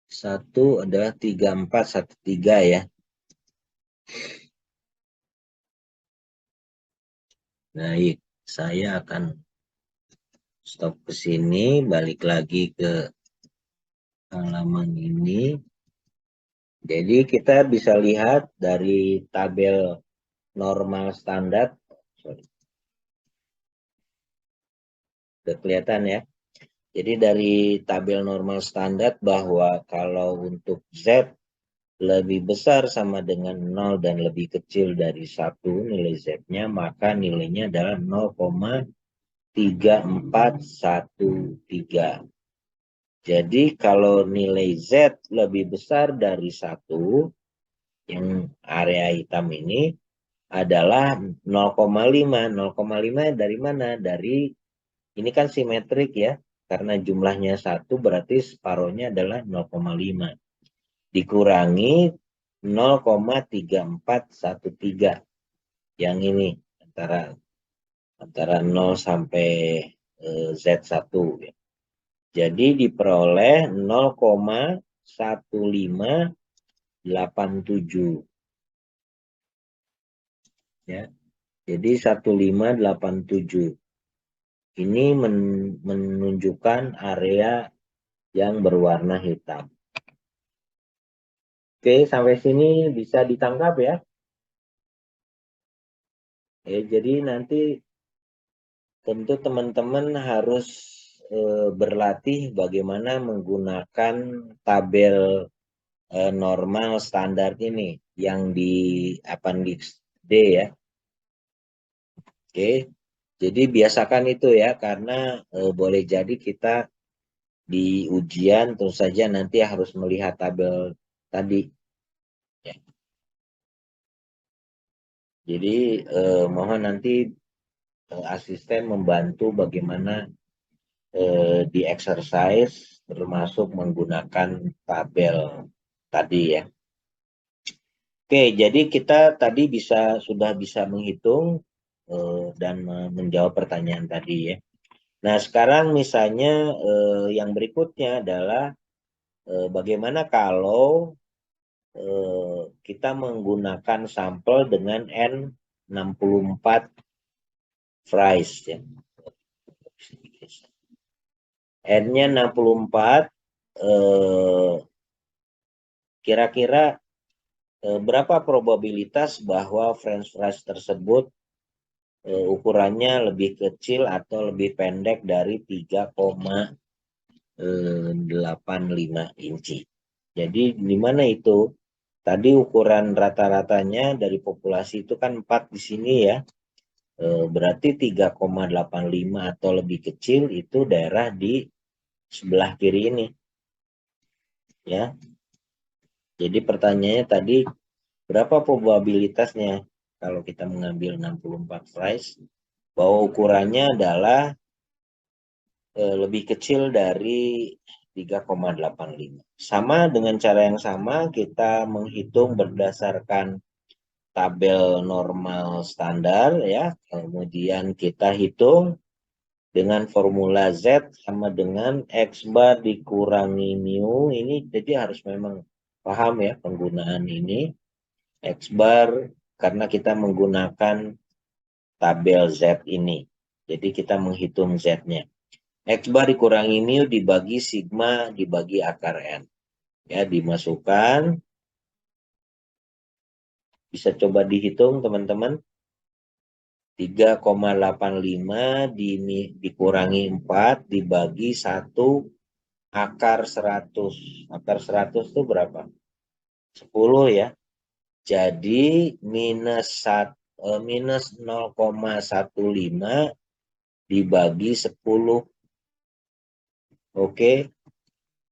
1 adalah 3413 ya. Baik, saya akan stop ke sini, balik lagi ke halaman ini. Jadi kita bisa lihat dari tabel normal standar. Sorry. Udah kelihatan ya. Jadi dari tabel normal standar bahwa kalau untuk Z lebih besar sama dengan 0 dan lebih kecil dari 1 nilai Z-nya, maka nilainya adalah 0,3413. Jadi kalau nilai Z lebih besar dari 1, yang area hitam ini adalah 0,5. 0,5 dari mana? Dari, ini kan simetrik ya, karena jumlahnya 1 berarti separuhnya adalah 0,5. Dikurangi 0,3413 yang ini antara 0 sampai Z1 ya. Jadi diperoleh 0,1587 ya. Jadi 1587 ini menunjukkan area yang berwarna hitam. Oke, sampai sini bisa ditangkap ya. Jadi nanti tentu teman-teman harus berlatih bagaimana menggunakan tabel normal standar ini yang di appendix D ya. Oke, jadi biasakan itu ya, karena boleh jadi kita di ujian tentu saja nanti harus melihat tabel tadi. Ya. Jadi mohon nanti asisten membantu bagaimana di exercise termasuk menggunakan tabel tadi ya. Oke, jadi kita tadi sudah bisa menghitung dan menjawab pertanyaan tadi ya. Nah, sekarang misalnya yang berikutnya adalah bagaimana kalau kita menggunakan sampel dengan N64 Fries ya. N-nya 64, kira-kira berapa probabilitas bahwa French fries tersebut ukurannya lebih kecil atau lebih pendek dari 3,85 inci. Jadi di mana itu? Tadi ukuran rata-ratanya dari populasi itu kan 4 di sini ya. Berarti 3,85 atau lebih kecil itu daerah di sebelah kiri ini. Ya. Jadi pertanyaannya tadi berapa probabilitasnya kalau kita mengambil 64 slice bahwa ukurannya adalah lebih kecil dari 3,85. Sama dengan cara yang sama kita menghitung berdasarkan tabel normal standar ya. Kemudian kita hitung dengan formula Z sama dengan X bar dikurangi mu. Ini jadi harus memang paham ya penggunaan ini. X bar karena kita menggunakan tabel Z ini. Jadi kita menghitung Z-nya. X bar dikurangi mu dibagi sigma dibagi akar N. Ya, dimasukkan. Bisa coba dihitung teman-teman. 3,85 dikurangi 4 dibagi 1 akar 100. Akar 100 itu berapa? 10 ya. Jadi minus 0,15 dibagi 10. Oke.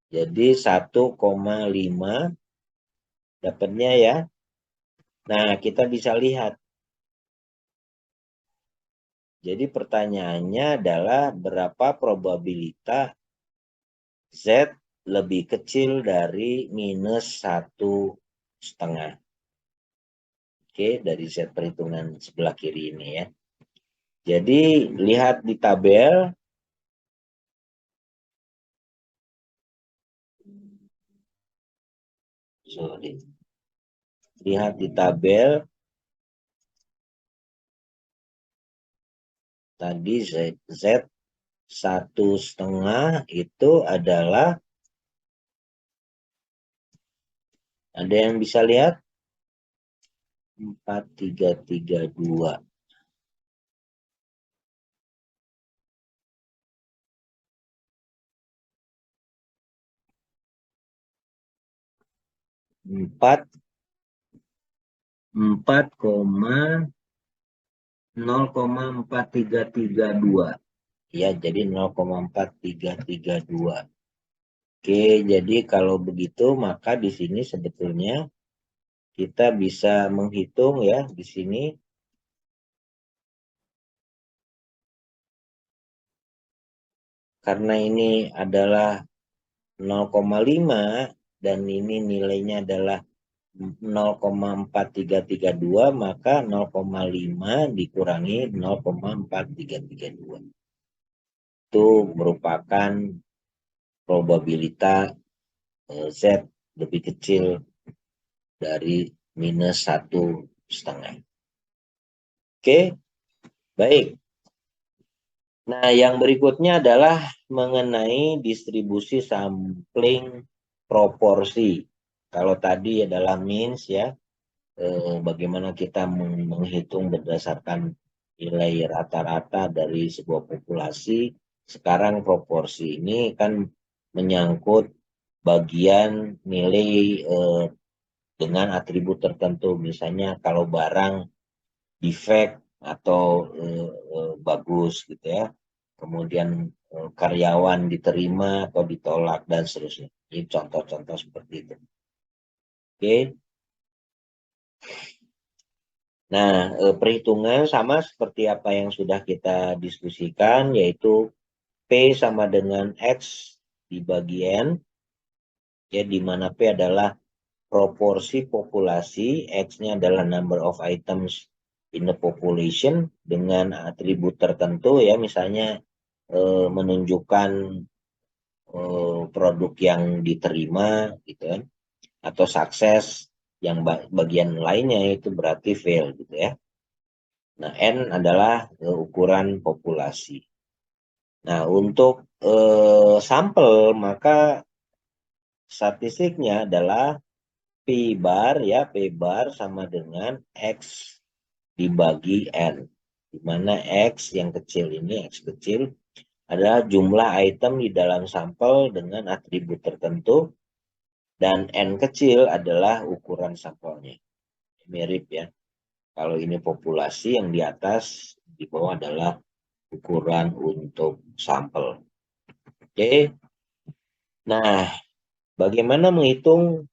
Jadi 1,5 dapatnya ya. Nah, kita bisa lihat. Jadi pertanyaannya adalah berapa probabilitas Z lebih kecil dari minus 1,5. Oke, dari Z perhitungan sebelah kiri ini ya. Jadi lihat di tabel. Sorry. Lihat di tabel. Tadi Z 1,5 itu adalah, ada yang bisa lihat? 4,332. 0,4332. Ya, jadi 0,4332. Oke, jadi kalau begitu maka di sini sebetulnya kita bisa menghitung ya di sini. Karena ini adalah 0,5 dan ini nilainya adalah 0,4332, maka 0,5 dikurangi 0,4332. Itu merupakan probabilitas Z lebih kecil dari minus 1,5. Oke, baik. Nah, yang berikutnya adalah mengenai distribusi sampling proporsi. Kalau tadi adalah means ya, bagaimana kita menghitung berdasarkan nilai rata-rata dari sebuah populasi. Sekarang proporsi ini kan menyangkut bagian nilai dengan atribut tertentu. Misalnya kalau barang defect atau bagus gitu ya. Kemudian karyawan diterima atau ditolak dan seterusnya. Ini contoh-contoh seperti itu. Oke. Nah, perhitungan sama seperti apa yang sudah kita diskusikan, yaitu P sama dengan X dibagi N, ya, di mana P adalah proporsi populasi, X-nya adalah number of items in the population dengan atribut tertentu ya, misalnya menunjukkan produk yang diterima gitu kan, atau sukses, yang bagian lainnya itu berarti fail gitu ya. Nah, N adalah ukuran populasi. Nah, untuk sampel maka statistiknya adalah P bar ya, P bar sama dengan X dibagi N. Di mana X yang kecil ini, X kecil, adalah jumlah item di dalam sampel dengan atribut tertentu, dan N kecil adalah ukuran sampelnya. Mirip ya. Kalau ini populasi, yang di atas, di bawah adalah ukuran untuk sampel. Oke. Nah, bagaimana menghitung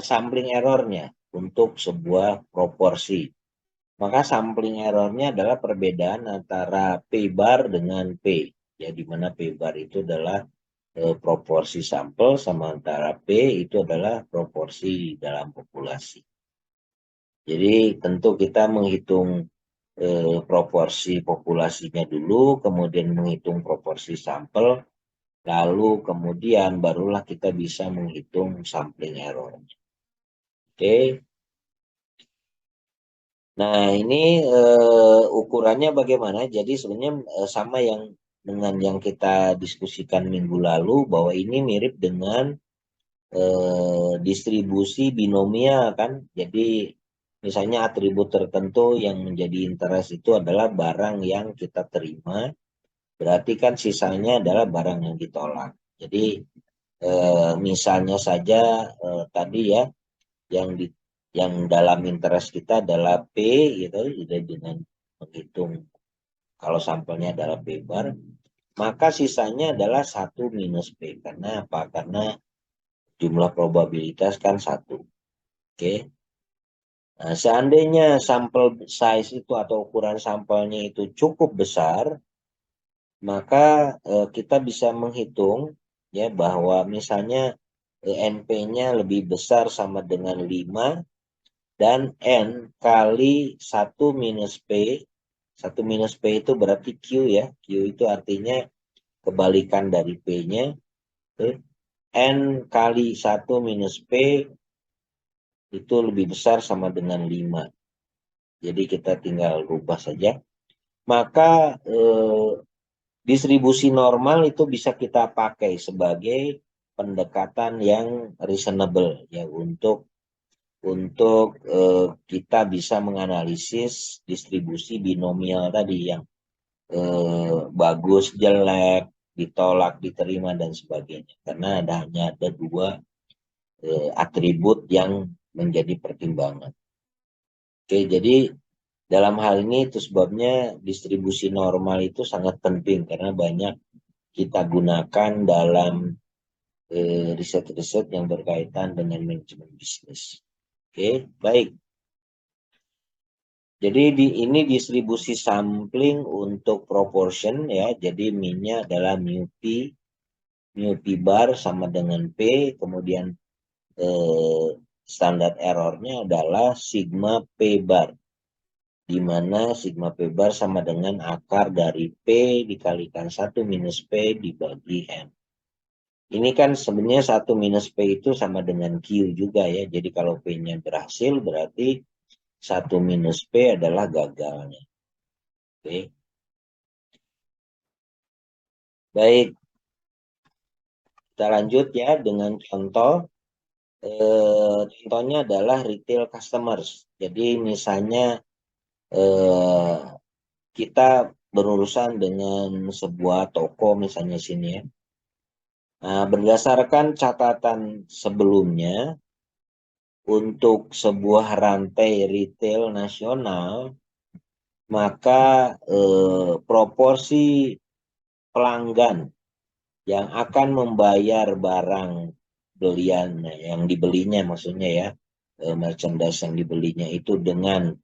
sampling errornya untuk sebuah proporsi? Maka sampling errornya adalah perbedaan antara P bar dengan P. Ya, di mana P bar itu adalah proporsi sampel, sama antara P itu adalah proporsi dalam populasi. Jadi tentu kita menghitung proporsi populasinya dulu, kemudian menghitung proporsi sampel, lalu kemudian barulah kita bisa menghitung sampling error. Oke. Nah, ini ukurannya bagaimana? Jadi sebenarnya sama yang dengan yang kita diskusikan minggu lalu, bahwa ini mirip dengan distribusi binomial kan. Jadi misalnya atribut tertentu yang menjadi interest itu adalah barang yang kita terima, berarti kan sisanya adalah barang yang ditolak. Jadi misalnya saja tadi ya, yang di yang dalam interest kita adalah P gitu, jadi dengan menghitung kalau sampelnya adalah P bar, maka sisanya adalah 1 minus P. Karena apa? Karena jumlah probabilitas kan 1. Oke. Nah, seandainya sampel size itu atau ukuran sampelnya itu cukup besar, maka kita bisa menghitung ya bahwa misalnya NP-nya lebih besar sama dengan 5 dan N kali 1 minus P. 1 minus P itu berarti Q ya. Q itu artinya kebalikan dari P-nya. N kali 1 minus P itu lebih besar sama dengan 5. Jadi kita tinggal rubah saja. Maka distribusi normal itu bisa kita pakai sebagai pendekatan yang reasonable ya untuk kita bisa menganalisis distribusi binomial tadi yang bagus, jelek, ditolak, diterima dan sebagainya. Karena hanya ada 2 atribut yang menjadi pertimbangan. Oke, jadi dalam hal ini itu sebabnya distribusi normal itu sangat penting karena banyak kita gunakan dalam riset-riset yang berkaitan dengan manajemen bisnis. Oke, baik. Jadi ini distribusi sampling untuk proportion ya. Jadi min-nya adalah mu P bar sama dengan P, kemudian standar errornya adalah sigma P bar, di mana sigma P bar sama dengan akar dari P dikalikan 1 minus P dibagi N. Ini kan sebenarnya 1 minus P itu sama dengan Q juga ya. Jadi kalau P-nya berhasil berarti 1 minus P adalah gagalnya. Oke. Baik, kita lanjut ya dengan contoh. Contohnya adalah retail customers. Jadi misalnya kita berurusan dengan sebuah toko misalnya sini ya. Nah, berdasarkan catatan sebelumnya, untuk sebuah rantai retail nasional, maka proporsi pelanggan yang akan membayar barang belian yang dibelinya maksudnya ya, merchandise yang dibelinya itu dengan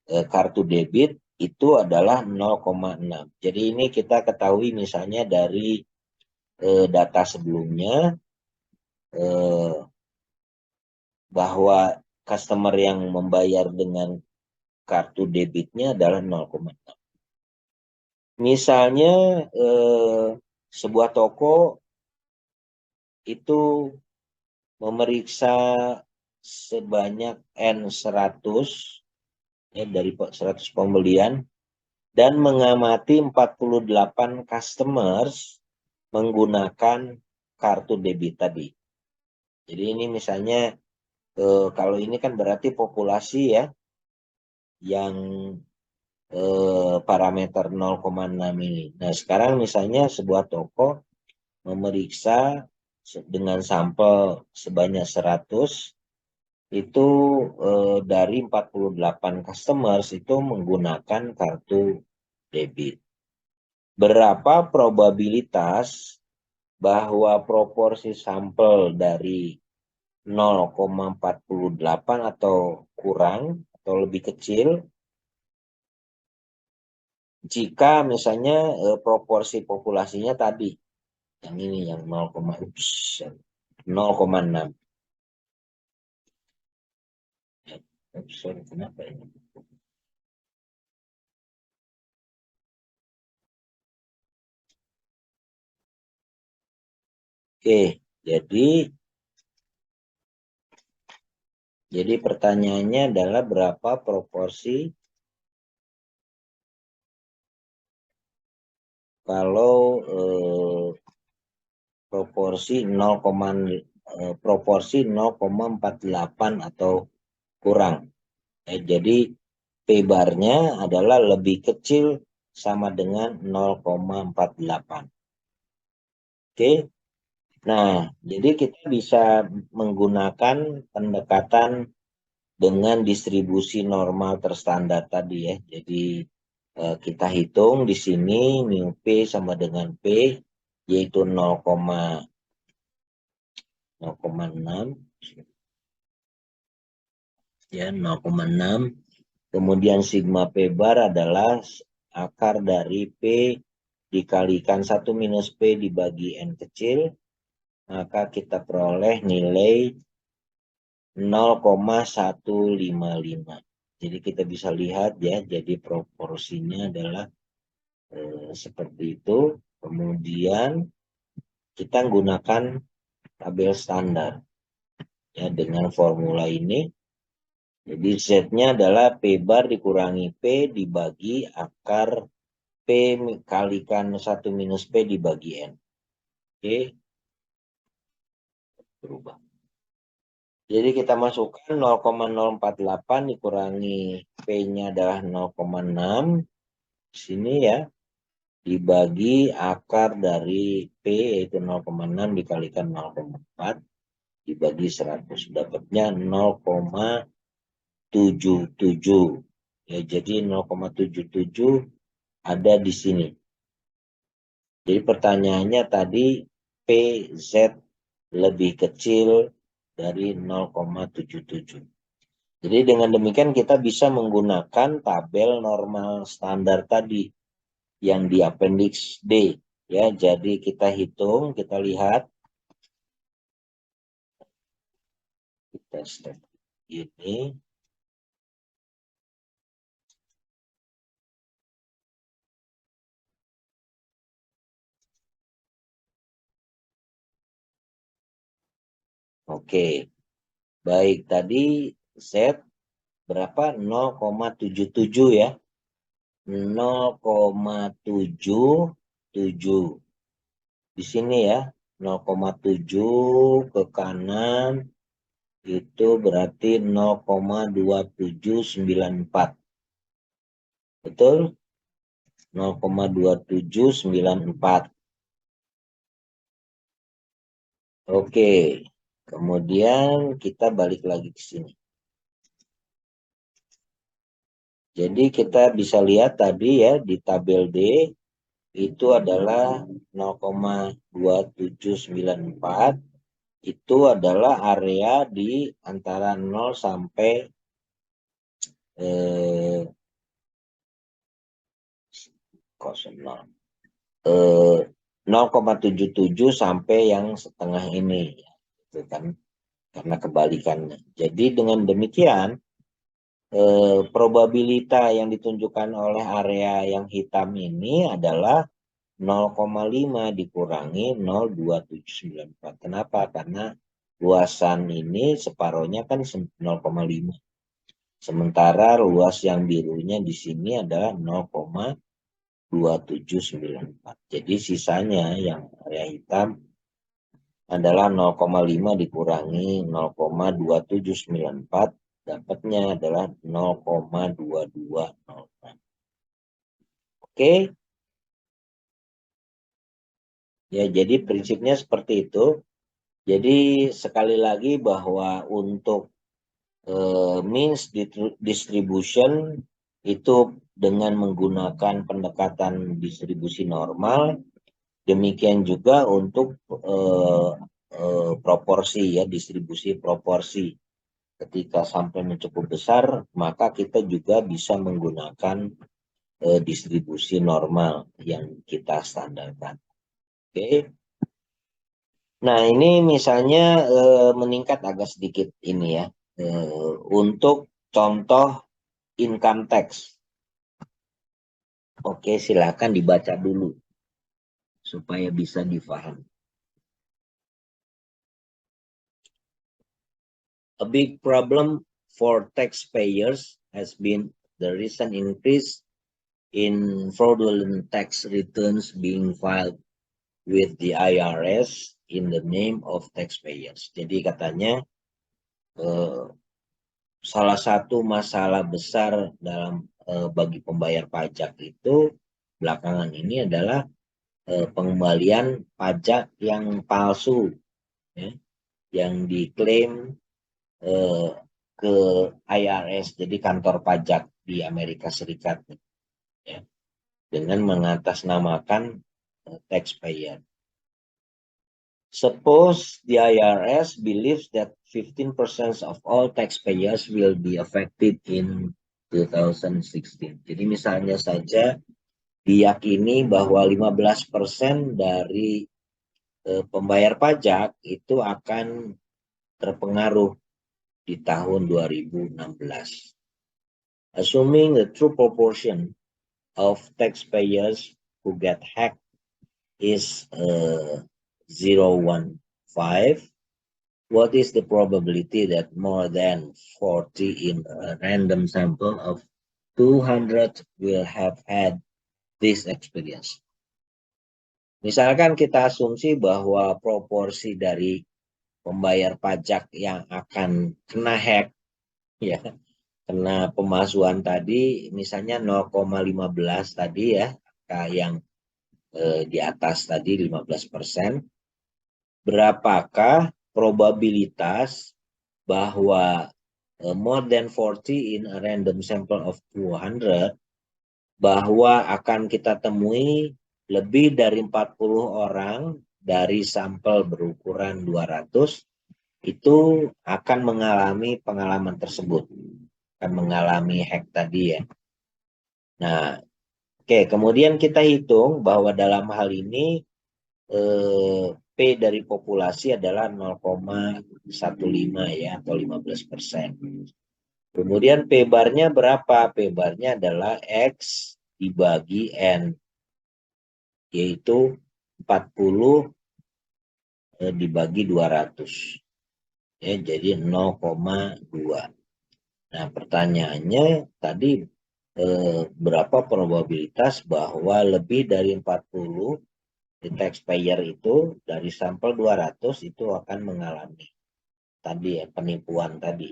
kartu debit itu adalah 0,6. Jadi ini kita ketahui misalnya dari data sebelumnya bahwa customer yang membayar dengan kartu debitnya adalah 0,6. Misalnya sebuah toko itu memeriksa sebanyak N100 ya, dari 100 pembelian dan mengamati 48 customers menggunakan kartu debit tadi. Jadi ini misalnya kalau ini kan berarti populasi ya yang parameter 0,6 ini. Nah, sekarang misalnya sebuah toko memeriksa dengan sampel sebanyak 100 itu dari 48 customers itu menggunakan kartu debit. Berapa probabilitas bahwa proporsi sampel dari 0,48 atau kurang atau lebih kecil jika misalnya proporsi populasinya tadi yang ini yang 0,6. Sorry, kenapa ini? Oke, jadi pertanyaannya adalah berapa proporsi kalau proporsi 0,48 atau kurang Jadi P-barnya adalah lebih kecil sama dengan 0,48. Oke. Nah, jadi kita bisa menggunakan pendekatan dengan distribusi normal terstandar tadi ya. Jadi kita hitung di sini mu P sama dengan P, yaitu 0,6. Ya, 0,6. Kemudian sigma P bar adalah akar dari P dikalikan 1 minus P dibagi N kecil, maka kita peroleh nilai 0,155. Jadi kita bisa lihat ya, jadi proporsinya adalah seperti itu. Kemudian kita gunakan tabel standar ya dengan formula ini. Jadi Z-nya adalah P bar dikurangi P dibagi akar P kalikan 1 minus P dibagi N. Oke. Berubah. Jadi kita masukkan 0,048 dikurangi P-nya adalah 0,6. Sini ya. Dibagi akar dari P yaitu 0,6 dikalikan 0,4 dibagi 100. Dapatnya 0,77. Ya, jadi 0,77 ada di sini. Jadi pertanyaannya tadi PZ lebih kecil dari 0,77. Jadi dengan demikian kita bisa menggunakan tabel normal standar tadi yang di appendix D. Ya, jadi kita hitung, kita lihat. Kita step ini. Oke. Baik, tadi Z berapa? 0,77 ya. 0,77 di sini ya. 0,7 ke kanan itu berarti 0,2794. Betul? 0,2794. Oke. Kemudian kita balik lagi ke sini. Jadi kita bisa lihat tadi ya di tabel D itu adalah 0,2794. Itu adalah area di antara 0 sampai 0,77 sampai yang setengah ini, itu kan karena kebalikannya. Jadi dengan demikian probabilitas yang ditunjukkan oleh area yang hitam ini adalah 0,5 dikurangi 0,2794. Kenapa? Karena luasan ini separohnya kan 0,5. Sementara luas yang birunya di sini adalah 0,2794. Jadi sisanya yang area hitam adalah 0,5 dikurangi 0,2794. Dapatnya adalah 0,2206. Oke. Ya, jadi prinsipnya seperti itu. Jadi sekali lagi bahwa untuk means distribution itu dengan menggunakan pendekatan distribusi normal, demikian juga untuk proporsi ya, distribusi proporsi. Ketika sampelnya cukup besar, maka kita juga bisa menggunakan distribusi normal yang kita standarkan. Oke. Nah, ini misalnya meningkat agak sedikit ini ya. Untuk contoh income tax. Oke, silakan dibaca dulu supaya bisa difahami. A big problem for taxpayers has been the recent increase in fraudulent tax returns being filed with the IRS in the name of taxpayers. Jadi katanya salah satu masalah besar dalam bagi pembayar pajak itu belakangan ini adalah pengembalian pajak yang palsu, ya, yang diklaim eh, ke IRS, jadi kantor pajak di Amerika Serikat, ya, dengan mengatasnamakan taxpayer. Suppose the IRS believes that 15% of all taxpayers will be affected in 2016. Jadi misalnya saja diyakini bahwa 15% dari pembayar pajak itu akan terpengaruh di tahun 2016. Assuming the true proportion of taxpayers who get hacked is 0.15, what is the probability that more than 40 in a random sample of 200 will have had this experience? Misalkan kita asumsi bahwa proporsi dari pembayar pajak yang akan kena hack, ya, kena pemalsuan tadi, misalnya 0,15 tadi, ya, yang di atas tadi 15%, berapakah probabilitas bahwa more than 40 in a random sample of 200, bahwa akan kita temui lebih dari 40 orang dari sampel berukuran 200 itu akan mengalami pengalaman tersebut, akan mengalami hack tadi, ya. Nah, oke, kemudian kita hitung bahwa dalam hal ini P dari populasi adalah 0,15, ya, atau 15%. Kemudian P barnya berapa? P barnya adalah X dibagi N, yaitu 40 dibagi 200. Ya, jadi 0,2. Nah, pertanyaannya tadi berapa probabilitas bahwa lebih dari 40 di taxpayer itu dari sampel 200 itu akan mengalami tadi, ya, penipuan tadi.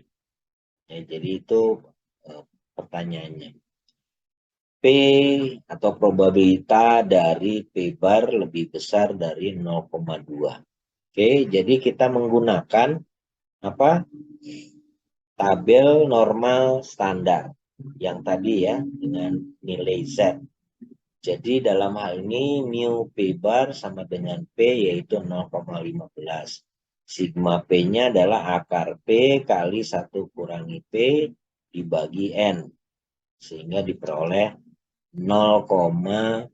Ya, jadi itu pertanyaannya. P atau probabilitas dari P bar lebih besar dari 0,2. Oke, jadi kita menggunakan apa? Tabel normal standar yang tadi, ya, dengan nilai Z. Jadi dalam hal ini mu P bar sama dengan P, yaitu 0,15. Sigma P-nya adalah akar P kali 1 kurangi P dibagi N. Sehingga diperoleh 0,015.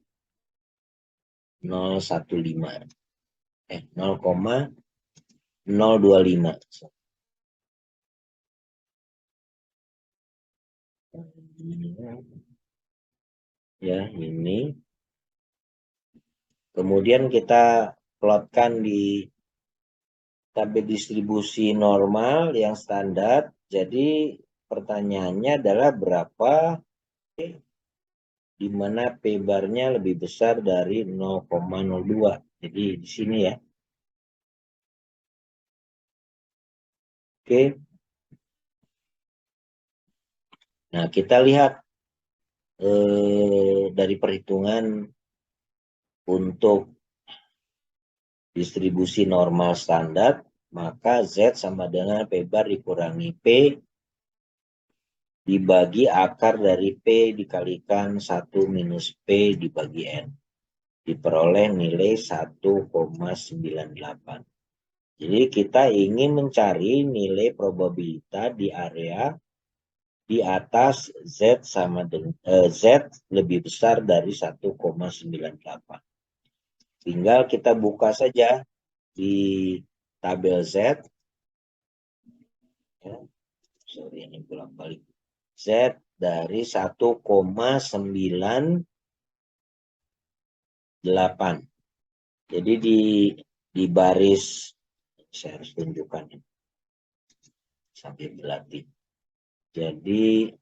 0,025. Ya, ini. Kemudian kita plotkan di tabel distribusi normal yang standar. Jadi pertanyaannya adalah berapa di mana P barnya lebih besar dari 0,02. Jadi di sini, ya. Oke. Nah, kita lihat dari perhitungan untuk distribusi normal standar, maka Z sama dengan P bar dikurangi P dibagi akar dari P dikalikan 1 minus P dibagi N. Diperoleh nilai 1,98. Jadi kita ingin mencari nilai probabilitas di area di atas Z sama dengan Z lebih besar dari 1,98. Tinggal kita buka saja di tabel Z. Ya, sorry, ini bolak-balik. Z dari 1,98. Jadi di baris, saya harus tunjukkan sambil berlatih. Jadi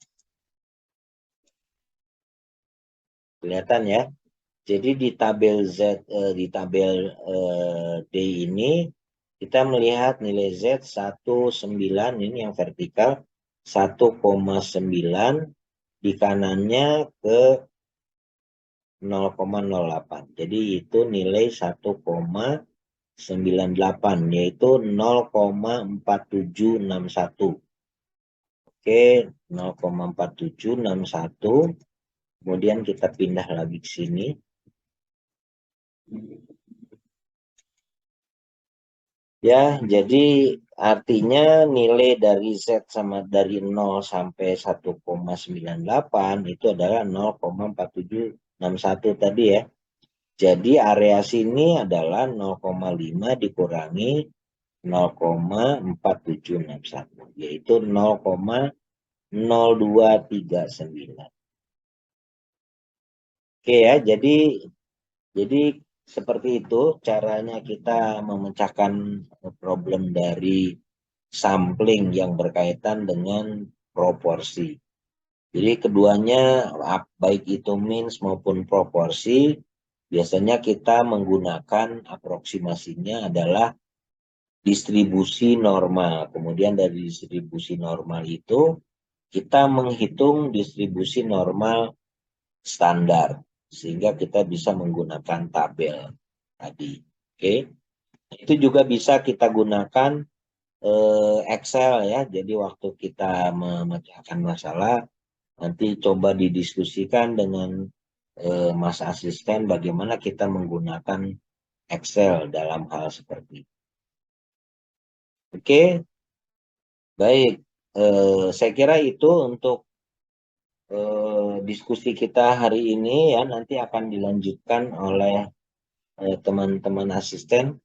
kelihatan, ya. Jadi di tabel Z, di tabel D ini kita melihat nilai Z 19, ini yang vertikal, 1,9 di kanannya ke 0,08. Jadi itu nilai 1,98 yaitu 0,4761. Oke, 0,4761. Kemudian kita pindah lagi ke sini. Ya, jadi artinya nilai dari Z sama dari 0 sampai 1,98 itu adalah 0,4761 tadi ya. Jadi area sini adalah 0,5 dikurangi 0,4761 yaitu 0,0239. Oke ya, jadi seperti itu caranya kita memecahkan problem dari sampling yang berkaitan dengan proporsi. Jadi keduanya baik itu means maupun proporsi biasanya kita menggunakan aproksimasinya adalah distribusi normal. Kemudian dari distribusi normal itu kita menghitung distribusi normal standar sehingga kita bisa menggunakan tabel tadi. Oke. Itu juga bisa kita gunakan Excel ya. Jadi waktu kita memecahkan masalah nanti coba didiskusikan dengan Mas asisten bagaimana kita menggunakan Excel dalam hal seperti itu. Oke, baik. Saya kira itu untuk diskusi kita hari ini ya. Nanti akan dilanjutkan oleh teman-teman asisten.